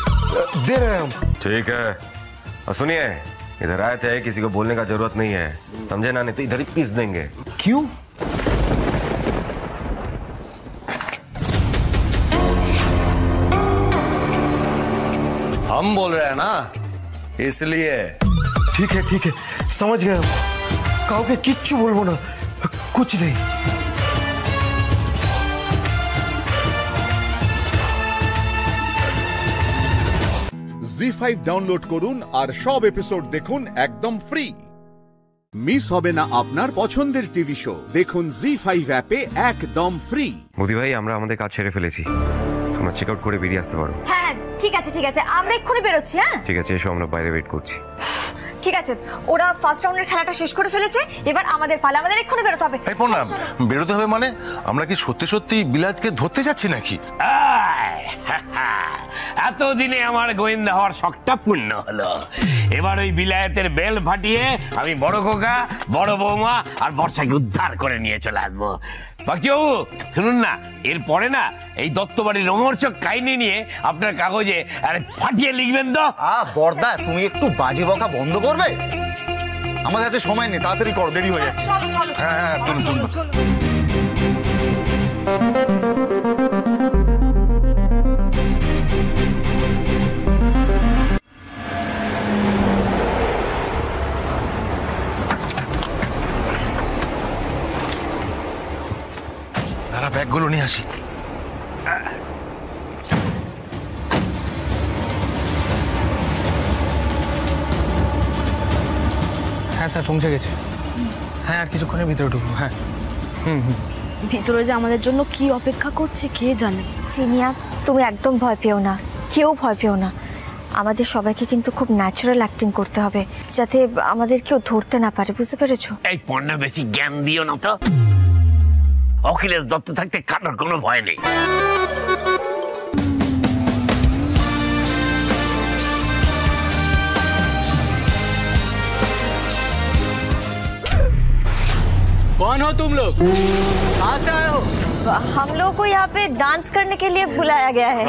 दे रहे हैं हम। ठीक है, और सुनिए इधर आए थे, किसी को बोलने का जरूरत नहीं है, समझे ना, नहीं तो इधर ही पीस देंगे। क्यों? हम बोल रहे हैं ना, इसलिए। ठीक है समझ गए हम, कहो के किच्चू बोलबो ना, कुछ नहीं। জি5 ডাউনলোড করুন আর সব এপিসোড দেখুন একদম ফ্রি। মিস হবে না আপনার পছন্দের টিভি শো, দেখুন জি5 অ্যাপে একদম ফ্রি। মোদি ভাই আমরা আমাদের কাজ ছেড়ে ফেলেছি, তোমরা চেক আউট করে বেরিয়ে আসতে পারো। হ্যাঁ ঠিক আছে আমরা এক্ষুনি বেরোচ্ছি। হ্যাঁ ঠিক আছে, এসো, আমরা বাইরে ওয়েট করছি। ঠিক আছে, ওরা ফার্স্ট রাউন্ডের খেলাটা শেষ করে ফেলেছে, এবার আমাদের পালা, আমাদের এক্ষুনি বেরোতে হবে। এই পড়লাম বেরোতে হবে মানে আমরা কি সত্যি সত্যি বিলাতকে ধরতে যাচ্ছি নাকি? এতদিনে আমার গোয়েন্দা হওয়ার শখটা পূর্ণ হলো। এবার ওই বিলায়েতের বেল ফাটিয়ে আমি বড় খোকা, বড় বৌমা আর বর্ষাকে উদ্ধার করে নিয়ে চলে আসবো। বাকিবাবু শুনুন না, এরপরে না এই দত্তবাড়ির রোমহর্ষক কাহিনী নিয়ে আপনার কাগজে ফাটিয়ে লিখবেন তো। বর্দা, তুমি একটু বাজে বকা বন্ধ করবে? আমাদের হাতে সময় নেই, তাড়াতাড়ি করো, দেরি হয়ে যাচ্ছে। হ্যাঁ, চলুন চলুন। ব্যাগগুলো নিয়ে আসি। হ্যাঁ স্যার, পৌঁছে গেছে। হ্যাঁ, আর কিছুক্ষণের ভিতরে ঢুকবো। হ্যাঁ। ভিতরে যে আমাদের জন্য কি অপেক্ষা করছে কে জানে। চিনিয়া, তুমি একদম ভয় পেও না, কেউ ভয় পেও না। আমাদের সবাইকে কিন্তু খুব ন্যাচারাল অ্যাক্টিং করতে হবে, যাতে আমাদের কেউ ধরতে না পারে, বুঝতে পেরেছো? এই পণ্যা বেশি জ্ঞান দিও না তো। অখিলেশ দত্ত থাকতে কাটার কোনো ভয় নেই। कौन हो तुम लोग? कहाँ से आए हो? हम लोग को यहाँ पे डांस करने के लिए बुलाया गया है।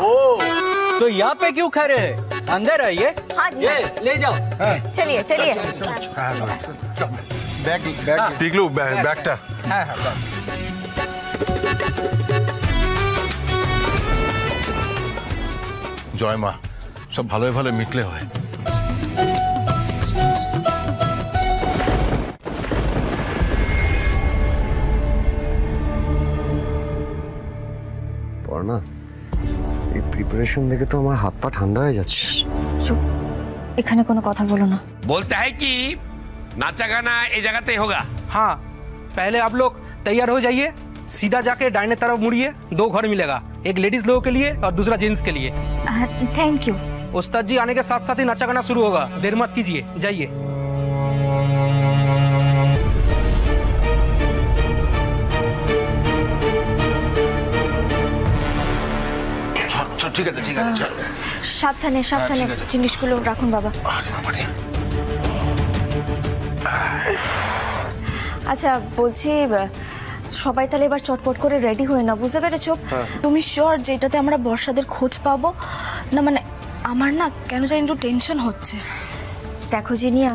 ओ, तो यहाँ पे क्यों खड़े हैं? अंदर आइए। हाँ जी, ये ले जाओ। चलिए चलिए। बैग पिगलू, बैगटा। হ্যাঁ হ্যাঁ। জয় মা, সব ভালোই ভালো মিটলে হয়। পড়না, এই প্রিপারেশন দেখে তো আমার হাত পা ঠান্ডা হয়ে যাচ্ছে। চুপ, এখানে কোনো কথা বলো না। बोलता है कि नाचा गाना ये जगह पे होगा। हाँ, पहले आप लोग तैयार हो जाइए, सीधा जाके दाहिने तरफ मुड़िए, 2 घर मिलेगा, एक लेडीज लोगों के लिए और दूसरा जेंट्स के लिए। Thank you. उस्ताद जी आने के साथ साथ ही नाचा गाना शुरू होगा, देर मत कीजिए, जाइए। ঠিক আছে ঠিক আছে, চল। সাবধানে সাবধানে জিনিসগুলো রাখুন বাবা। আচ্ছা বলছি, সবাই তাহলে এবার চটপট করে রেডি হয়ে না, বুঝতে পেরেছো? তুমি শিওর যেটাতে আমরা বর্ষাদের খোঁজ পাবো না? মানে আমার না কেন জানি একটু টেনশন হচ্ছে। দেখো জিনিয়া,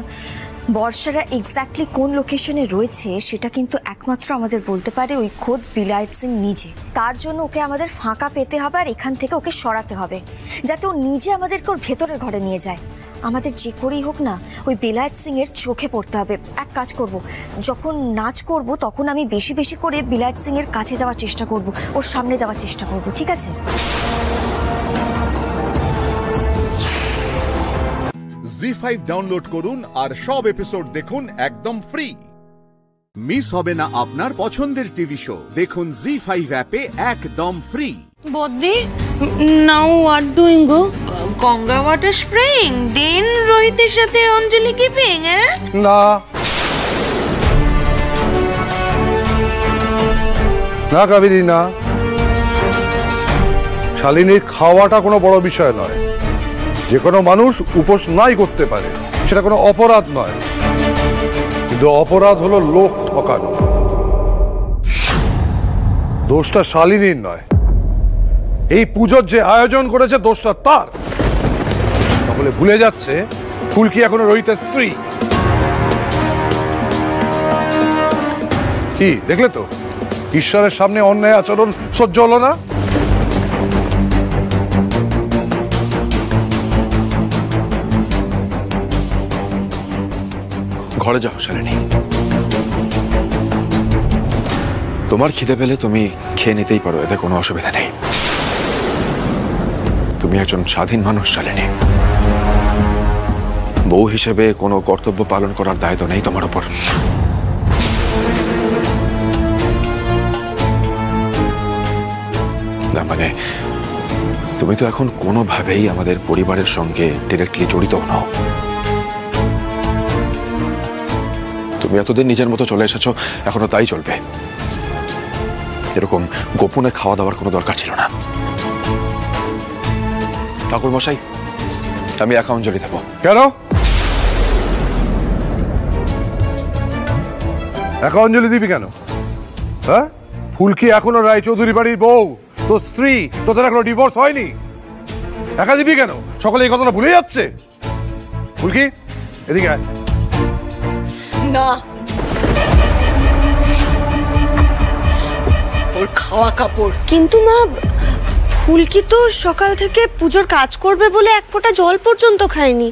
বর্ষারা এক্স্যাক্টলি কোন লোকেশনে রয়েছে সেটা কিন্তু একমাত্র আমাদের বলতে পারে ওই খোদ বিলায়েত সিং নিজে। তার জন্য ওকে আমাদের ফাঁকা পেতে হবে আর এখান থেকে ওকে সরাতে হবে, যাতে ও নিজে আমাদেরকে ওর ভেতরের ঘরে নিয়ে যায়। আমাদের যে করেই হোক না ওই বিলায়েত সিং এর চোখে পড়তে হবে। এক কাজ করব, যখন নাচ করব তখন আমি বেশি বেশি করে বিলায়েত সিং এর কাছে যাওয়ার চেষ্টা করব, ওর সামনে যাওয়ার চেষ্টা করব, ঠিক আছে? জি5 ডাউনলোড করুন আর সব এপিসোড দেখুন একদম ফ্রি। মিস হবে না আপনার পছন্দের টিভি শো, দেখুন জি5 অ্যাপে একদম free. Bodhi, now what doing go? Ganga water spraying, then Rohiteর সাথে অঞ্জলি keeping, eh? না না কাবেরী, না। শালিনীর খাওয়াটা কোনো বড় বিষয় নয়। যে কোনো মানুষ উপোস নাই করতে পারে, সেটা কোনো অপরাধ নয়। কিন্তু অপরাধ হলো লোক ঠকানো। দোষটা শালিনীর নয়, এই পুজোর যে আয়োজন করেছে দোষটা তার। তাহলে ভুলে যাচ্ছে ফুলকি এখনো রোহিতের স্ত্রী। কি দেখলে তো, ঈশ্বরের সামনে অন্যায় আচরণ সহ্য হলো না। ঘরে যাও শালিনী, তোমার খিদে পেলে তুমি খেয়ে নিতেই পারো, এতে কোনো অসুবিধা নেই। তুমি একজন স্বাধীন মানুষ শালিনী, বউ হিসেবে কোনো কর্তব্য পালন করার দায়িত্ব নেই তোমার উপর। না মানে তুমি তো এখন কোনোভাবেই আমাদের পরিবারের সঙ্গে ডিরেক্টলি জড়িত নও। তুমি এতদিন নিজের মতো চলে এসেছো, এখনো তাই চলবে। এরকম গোপনে খাওয়া দাওয়ার কোনো দরকার ছিল না। ঠাকুর মশাই, আমি একা অঞ্জলি দেবো। কেন একা অঞ্জলি দিবি কেন? হ্যাঁ, ফুলকি এখনো রায়চৌধুরী বাড়ির বউ, তোর স্ত্রী, তোদের এখনো ডিভোর্স হয়নি, একা দিবি কেন? সকলে এই কথাটা ভুলে যাচ্ছে। ফুলকি এদিকে আয়। না, ওর খাওয়া কাপড়। কিন্তু মা, ফুলকি তো সকাল থেকে পুজোর কাজ করবে বলে এক ফোঁটা জল পর্যন্ত খায়নি।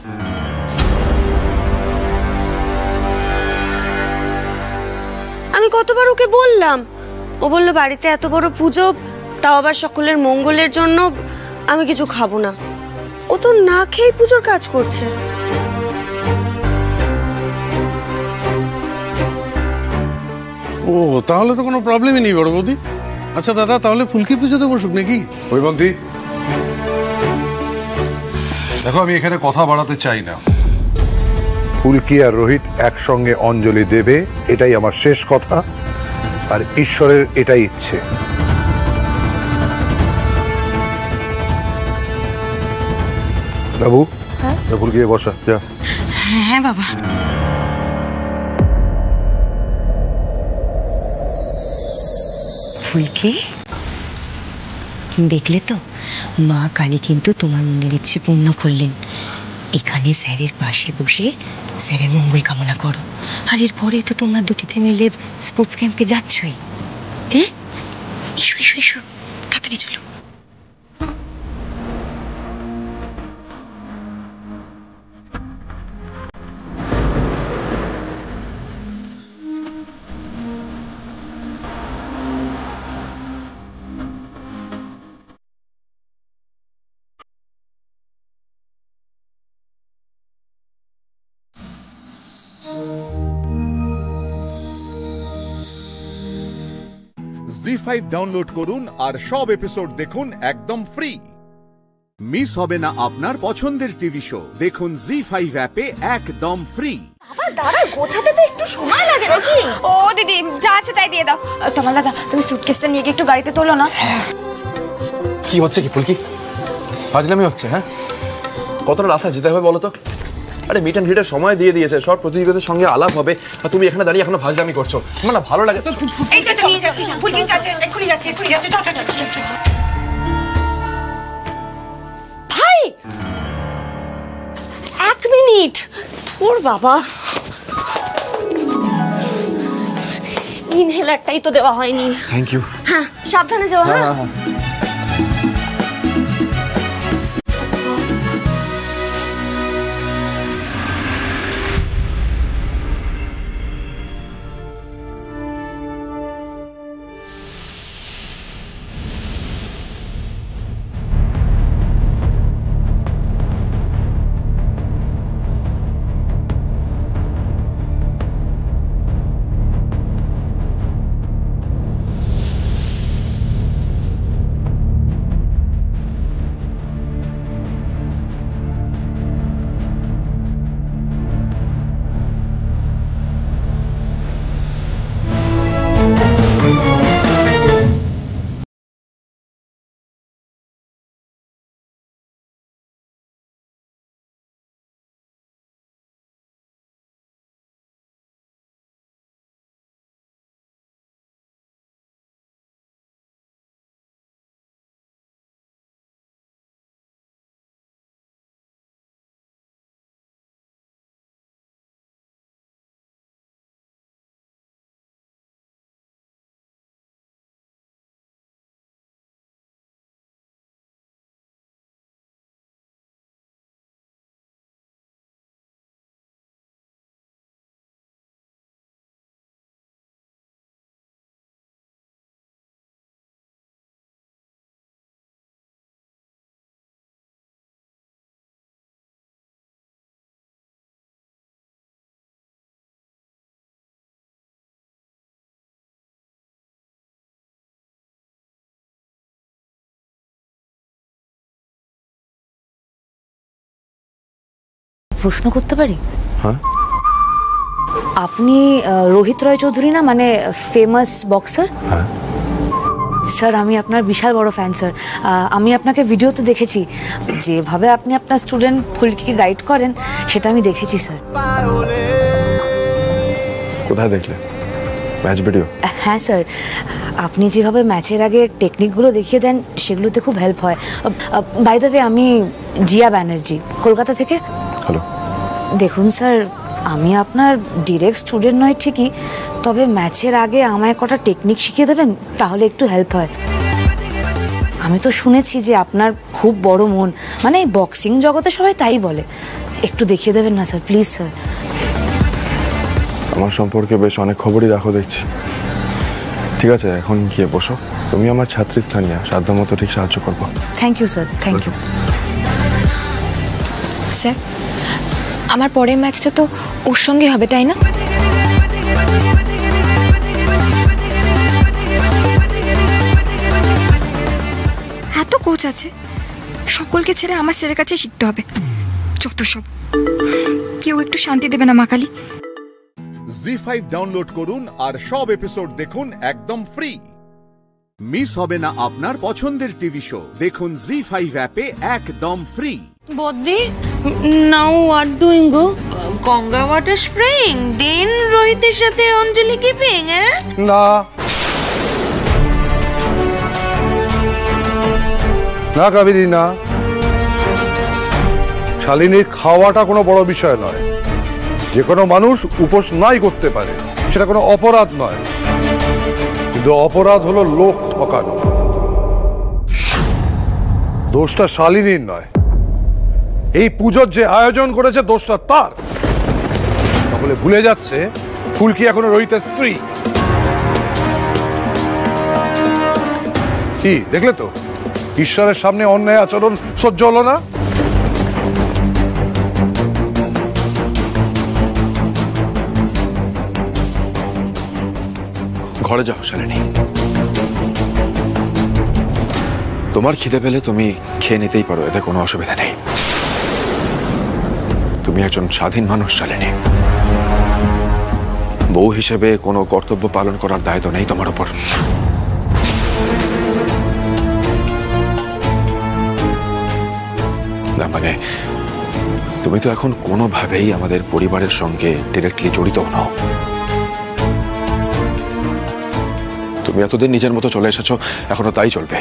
আমি কতবার ওকে বললাম, ও বললো বাড়িতে এত বড় পুজো, তাও আবার সকলের মঙ্গলের জন্য, আমি কিছু খাবো না। ও তো না খেয়ে পুজোর কাজ করছে। ও, তাহলে তো কোনো প্রবলেমই নেই বড় বৌদি। আচ্ছা দাদা, তাহলে ফুলকি পুজোতে বসুক নাকি? হৈমন্তী, দেখো আমি এখানে কথা বাড়াতে চাই না। ফুলকি আর রোহিত একসঙ্গে অঞ্জলি দেবে, এটাই আমার শেষ কথা, আর ঈশ্বরের এটাই ইচ্ছে। বাবু, ফুলকি বসা যা। হ্যাঁ বাবা। ফুলকি, দেখলে তো মা কালী কিন্তু তোমার মনের ইচ্ছে পূর্ণ করলেন। এখানে স্যারের পাশে বসে স্যারের মঙ্গল কামনা করো। আর এরপরে তো তোমরা দুটিতে মিলে স্পোর্টস ক্যাম্পে যাচ্ছই। হ্যাঁ, এসো এসো এসো, তাড়াতাড়ি চলো। জি5 ডাউনলোড করুন আর সব এপিসোড দেখুন একদম ফ্রি। মিস হবে না আপনার পছন্দের টিভি শো, দেখুন জি5 অ্যাপে একদম ফ্রি। আবার দাঁড়া, গোছাতে তো একটু সময় লাগে নাকি? ও দিদি, যা আছে তাই দিয়ে দাও। তোমার দাদা, তুমি সুটকেসটা নিয়ে গিয়ে একটু গাড়িতে তোলো না। কি হচ্ছে কি ফুলকি? ফাজলামি হচ্ছে? হ্যাঁ, কতটা রাস্তা যেতে হবে বলো তো? আরে মিট অ্যান্ড গ্রিটের সময় দিয়ে দিয়েছে, সব প্রতিযোগীদের সঙ্গে আলাপ হবে, আর তুমি এখানে দাঁড়িয়ে এখনো ফাজলামি করছো। আমার না ভালো লাগে। এইটা তো নিয়ে যাচ্ছি, ফুলকি যাচ্ছে, এক্ষুনি যাচ্ছে, এক্ষুনি যাচ্ছে। ভাই, 1 মিনিট। তোর বাবা, ইনহেলারটাই তো দেওয়া হয়নি। Thank you. হ্যাঁ, সাবধানে যাও। হ্যাঁ। প্রশ্ন করতে পারি? হ্যাঁ। আপনি রোহিত রয় চৌধুরী না, মানে ফেমাস বক্সার? হ্যাঁ। স্যার আমি আপনার বিশাল বড় ফ্যান স্যার। আমি আপনাকে ভিডিওতে দেখেছি, যেভাবে আপনি আপনার স্টুডেন্ট ফুলকিকে গাইড করেন সেটা আমি দেখেছি স্যার। কোথায় দেখলে? Match video? হ্যাঁ স্যার, আপনি যেভাবে ম্যাচের আগে টেকনিকগুলো দেখিয়ে দেন সেগুলোতে খুব হেল্প হয়। বাই দ্য ওয়ে আমি জিয়া ব্যানার্জি, কলকাতা থেকে। হ্যালো। দেখুন স্যার, আমি আপনার ডিরেক্ট স্টুডেন্ট নয় ঠিকই, তবে ম্যাচের আগে আমায় কটা টেকনিক শিখিয়ে দেবেন, তাহলে একটু হেল্প হয়। আমি তো শুনেছি যে আপনার খুব বড় মন, মানে বক্সিং জগতে সবাই তাই বলে। একটু দেখিয়ে দেবেন না স্যার, প্লিজ স্যার। আমার সম্পর্কে বেশ অনেক খবরই রাখো দেখছি। ঠিক আছে, এখন গিয়ে বসো। তুমি আমার ছাত্রী স্থানীয়, সাধ্যমতো ঠিক সাহায্য করবো। Thank you sir, thank you. Sir, আমার পরের ম্যাচটা তো ওর সঙ্গে হবে, তাই না? এত কোচ আছে, সকলকে ছেড়ে আমার স্যারের কাছে শিখতে হবে। যত সব, কেউ একটু শান্তি দেবে না মা কালী। জি5 ডাউনলোড করুন আর সব এপিসোড দেখুন একদম ফ্রি। মিস হবে না আপনার পছন্দের টিভি শো, দেখুন জি5 অ্যাপে একদম free. Bodhi, now what doing go? Ganga water spraying, then Rohiteর সাথে অঞ্জলি keeping, eh? না না কাবেরী না, শালিনীর খাওয়াটা কোনো বড় বিষয় নয়। যে কোনো মানুষ উপোস নাই করতে পারে, সেটা কোনো অপরাধ নয়। কিন্তু অপরাধ হলো লোক ঠকানো। দোষটা শালিনীর নয়, এই পুজোর যে আয়োজন করেছে দোষটা তার। তাহলে ভুলে যাচ্ছে ফুলকি এখনো রোহিতের স্ত্রী। কি দেখলে তো, ঈশ্বরের সামনে অন্যায় আচরণ সহ্য হলো না। ঘরে যাও শালিনী, তোমার খিদে পেলে তুমি খেয়ে নিতেই পারো, এতে কোনো অসুবিধা নেই। তুমি একজন স্বাধীন মানুষ শালিনী, বউ হিসেবে কোনো কর্তব্য পালন করার দায়িত্ব নেই তোমার উপর। না মানে তুমি তো এখন কোনোভাবেই আমাদের পরিবারের সঙ্গে ডিরেক্টলি জড়িত নও। তুমি এতদিন নিজের মতো চলে এসেছো, এখনো তাই চলবে।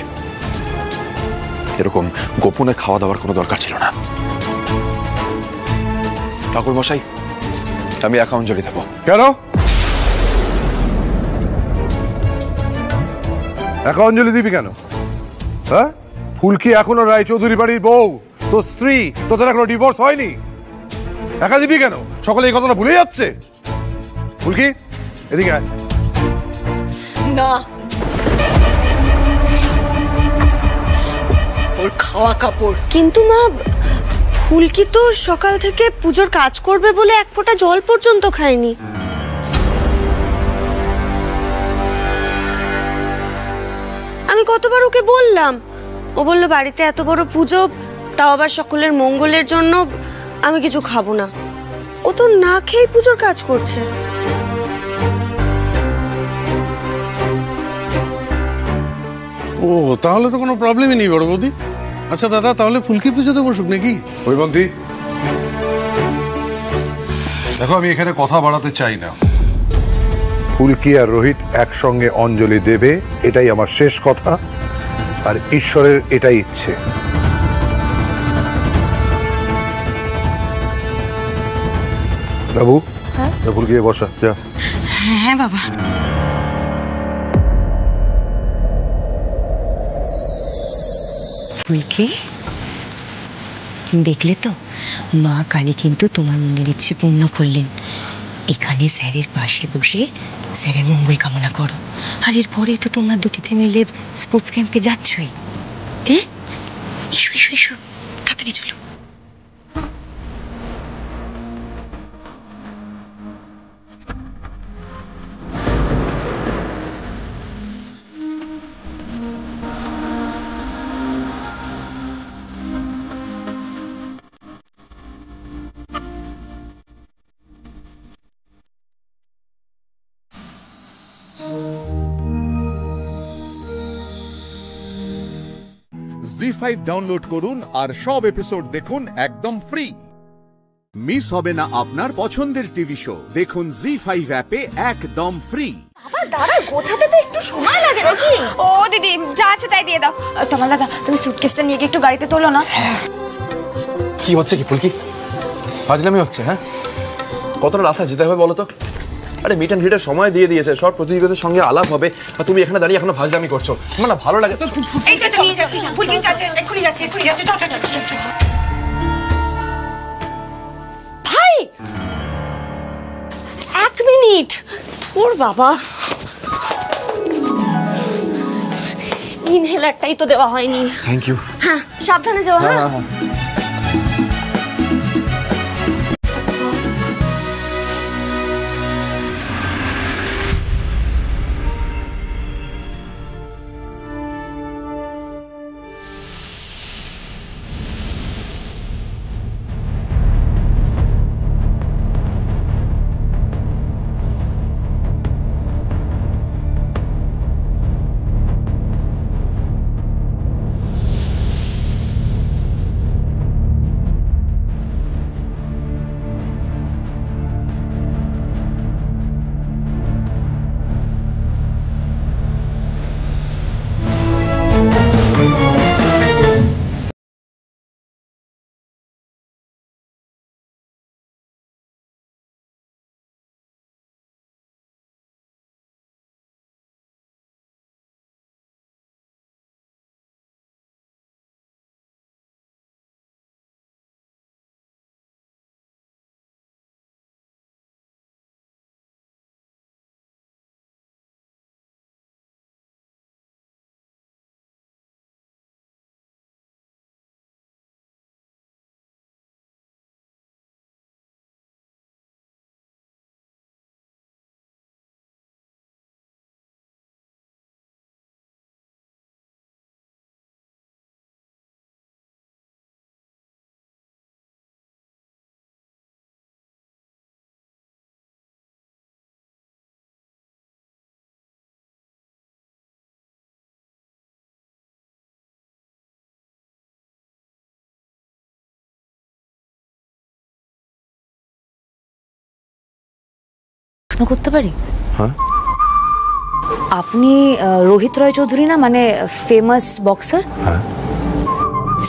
এরকম গোপনে খাওয়া দাওয়ার কোনো দরকার ছিল না। ঠাকুর মশাই, আমি একা অঞ্জলি দেব। কেন একা অঞ্জলি দিবি কেন? হ্যাঁ, ফুলকি এখনো রায়চৌধুরী বাড়ির বউ, তোর স্ত্রী, তোদের এখনো ডিভোর্স হয়নি। একা দিবি কেন? সকলে এই কথাটা ভুলে যাচ্ছে। ফুলকি এদিকে আয়। না, ওর খাওয়া কাপড়। কিন্তু মা, ফুলকি তো সকাল থেকে পুজোর কাজ করবে বলে এক ফোঁটা জল পর্যন্ত খায়নি। আমি কতবার ওকে বললাম, ও বলল বাড়িতে এত বড় পুজো, তাও আবার সকলের মঙ্গলের জন্য, আমি কিছু খাবো না। ও তো না খেয়ে পুজোর কাজ করছে। ও, তাহলে তো কোনো প্রবলেমই নেই বড় বৌদি। আচ্ছা দাদা, তাহলে ফুলকি পুজোতে বসুক নাকি? হৈমন্তী, দেখো আমি এখানে কথা বাড়াতে চাই না। ফুলকি আর রোহিত একসঙ্গে অঞ্জলি দেবে, এটাই আমার শেষ কথা, আর ঈশ্বরের এটাই ইচ্ছে। বাবু, ফুলকি বসা যা। হ্যাঁ বাবা। ফুলকি, দেখলে তো, মা কালী কিন্তু তোমার মনের ইচ্ছে পূর্ণ করলেন। এখানে স্যারের পাশে বসে স্যারের মঙ্গল কামনা করো, আর এরপরে তো তোমরা দুটিতে মিলে স্পোর্টস ক্যাম্পে যাচ্ছই। এসো এসো এসো, তাড়াতাড়ি চলো। জি5 ডাউনলোড করুন আর সব এপিসোড দেখুন একদম ফ্রি। মিস হবে না আপনার পছন্দের টিভি শো, দেখুন জি5 অ্যাপে একদম ফ্রি। দাদা গোছাতে তো একটু সময় লাগে নাকি? ও দিদি যা আছে তাই দিয়ে দাও। তোমার দাদা তুমি সুটকেসটা নিয়ে গিয়ে একটু গাড়িতে তোলো না। কি হচ্ছে কি ফুলকি? ফাজলামি হচ্ছে? হ্যাঁ, কতটা রাস্তা যেতে হবে বলো তো? আরে মিট অ্যান্ড গ্রিটের সময় দিয়ে দিয়েছে, সব প্রতিযোগীদের সঙ্গে আলাপ হবে, আর তুমি এখানে দাঁড়িয়ে এখনো ফাজলামি করছো। আমার না ভালো লাগে। এই তো নিয়ে যাচ্ছি, ফুলকি যাচ্ছে, এক্ষুনি যাচ্ছে, এক্ষুনি যাচ্ছে। ভাই 1 মিনিট, তোর বাবা ইনহেলারটাই তো দেওয়া হয়নি। Thank you. হ্যাঁ সাবধানে যাও। হ্যাঁ করতে পারি? হ্যাঁ, আপনি রোহিত রয় চৌধুরী না, মানে ফেমাস বক্সার? হ্যাঁ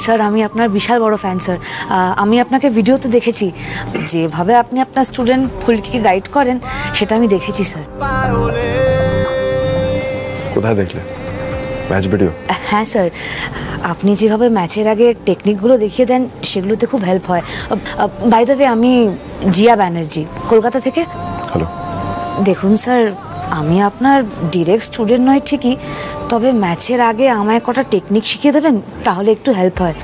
স্যার, আমি আপনার বিশাল বড় ফ্যান স্যার। আমি আপনাকে ভিডিওতে দেখেছি, যেভাবে আপনি আপনার স্টুডেন্ট ফুলকিকে গাইড করেন সেটা আমি দেখেছি স্যার। কোথায় দেখলে? Match video? হ্যাঁ স্যার, আপনি যেভাবে ম্যাচের আগে টেকনিকগুলো দেখিয়ে দেন সেগুলোতে খুব হেল্প হয়। বাই দ্য ওয়ে, আমি জিয়া ব্যানার্জি, কলকাতা থেকে। হ্যালো। দেখুন স্যার, আমি আপনার ডিরেক্ট স্টুডেন্ট নয় ঠিকই, তবে ম্যাচের আগে আমায় কটা টেকনিক শিখিয়ে দেবেন, তাহলে একটু হেল্প হয়।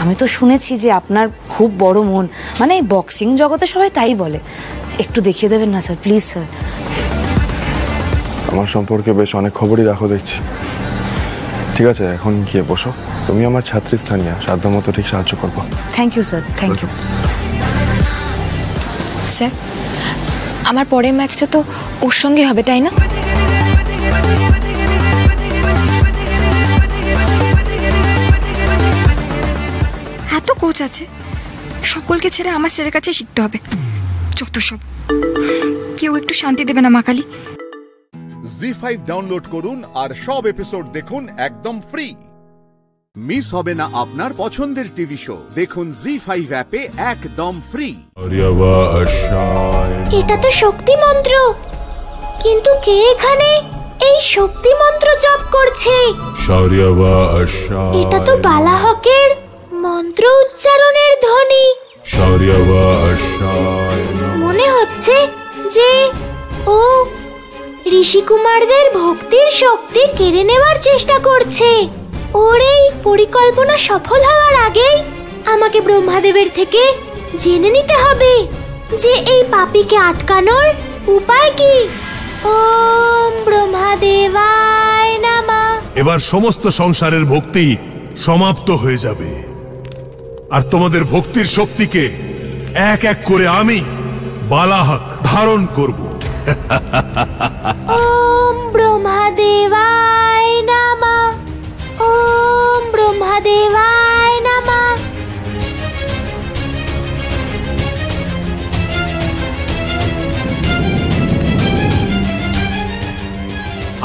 আমি তো শুনেছি যে আপনার খুব বড় মন, মানে বক্সিং জগতে সবাই তাই বলে। একটু দেখিয়ে দেবেন না স্যার, প্লিজ স্যার। আমার সম্পর্কে বেশ অনেক খবরই রাখো দেখছি। ঠিক আছে, এখন গিয়ে বসো, তুমি আমার ছাত্রী স্থানীয়, সাধ্য মতো ঠিক সাহায্য করবো। Thank you sir, thank you. Sir, আমার পরের ম্যাচটা তো ওর সঙ্গে হবে, তাই না? এত কোচ আছে, সকলকে ছেড়ে আমার স্যারের কাছে শিখতে হবে। যত সব, কেউ একটু শান্তি দেবে না মা কালী। জি5 ডাউনলোড করুন আর সব এপিসোড দেখুন একদম ফ্রি। মিস হবে না আপনার পছন্দের টিভি শো, দেখুন জি5 অ্যাপে একদম ফ্রি। এটা তো শক্তি মন্ত্র, কিন্তু কে এখানে এই শক্তি মন্ত্র জপ করছে? এটা তো বালাহকের মন্ত্র উচ্চারণের ধ্বনি। মনে হচ্ছে যে ও ঋষি কুমারদের ভক্তির শক্তি কেড়ে নেওয়ার চেষ্টা করছে। ওর এই পরিকল্পনা সফল হওয়ার আগেই আমাকে ব্রহ্মাদেবের থেকে জেনে নিতে হবে যে এই পাপীকে আটকানোর উপায় কি। ওম ব্রহ্মাদেবায় নমঃ। এবার সমস্ত সংসারের ভক্তি সমাপ্ত হয়ে যাবে, আর তোমাদের ভক্তির শক্তিকে এক এক করে আমি বালাহক ধারণ করব। ওম ব্রহ্মাদেবায় নমঃ। ওম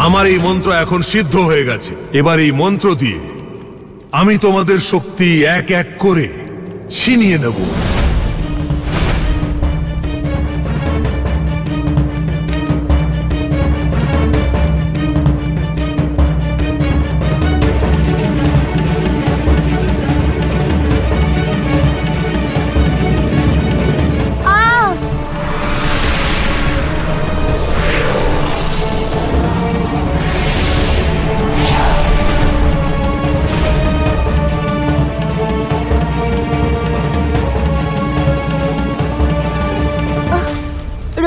আমার এই মন্ত্র এখন সিদ্ধ হয়ে গেছে। এবার এই মন্ত্র দিয়ে আমি তোমাদের শক্তি এক এক করে ছিনিয়ে নেব।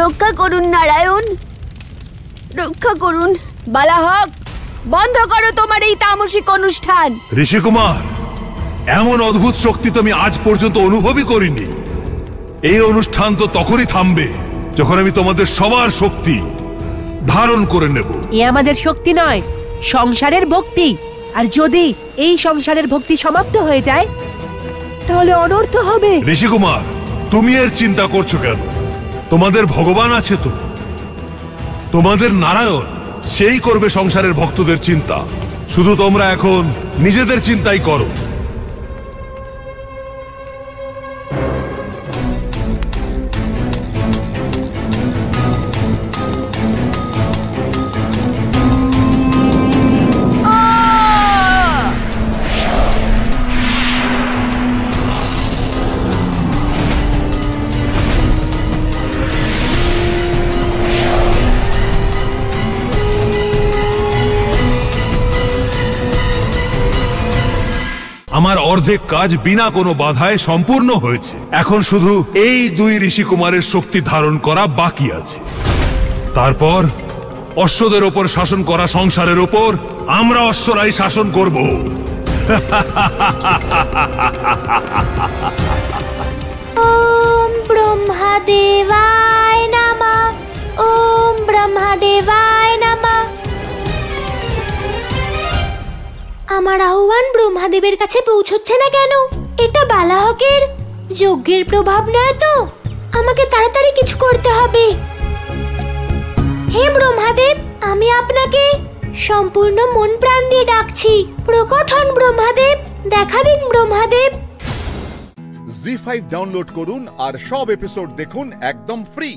রক্ষা করুন নারায়ণ, রক্ষা করুন। বালাহক, বন্ধ করো তোমার এই তামসিক অনুষ্ঠান। ঋষি কুমার, এমন অদ্ভুত শক্তি তো আমি আজ পর্যন্ত অনুভবই করিনি। এই অনুষ্ঠান তো তখনই থামবে যখন আমি তোমাদের সবার শক্তি ধারণ করে নেব। এ আমাদের শক্তি নয়, সংসারের ভক্তি। আর যদি এই সংসারের ভক্তি সমাপ্ত হয়ে যায় তাহলে অনর্থ হবে। ঋষি কুমার, তুমি এর চিন্তা করছো কেন? তোমাদের ভগবান আছে তো, তোমাদের নারায়ণ, সেই করবে সংসারের ভক্তদের চিন্তা। শুধু তোমরা এখন নিজেদের চিন্তাই করো। আমার অর্ধেক কাজ বিনা কোনো বাধায় সম্পূর্ণ হয়েছে। এখন শুধু এই দুই ঋষি কুমারের শক্তি ধারণ করা বাকি আছে। তারপর অশ্বদের ওপর শাসন করা সংসারের ওপর আমরা অশ্বরাই শাসন করব। ওম ব্রহ্মদেবায় নমঃ, ওম ব্রহ্মদেবায় নমঃ। আমার আহ্বান ব্রহ্মাদেবের কাছে পৌঁছচ্ছে না কেন? এটা বালাহকের যজ্ঞের প্রভাব নয় তো? আমাকে তাড়াতাড়ি কিছু করতে হবে। হে ব্রহ্মাদেব, আমি আপনাকে সম্পূর্ণ মন প্রাণ দিয়ে ডাকছি। প্রকট হন ব্রহ্মাদেব, দেখা দিন ব্রহ্মাদেব। জি5 ডাউনলোড করুন আর সব এপিসোড দেখুন একদম ফ্রি।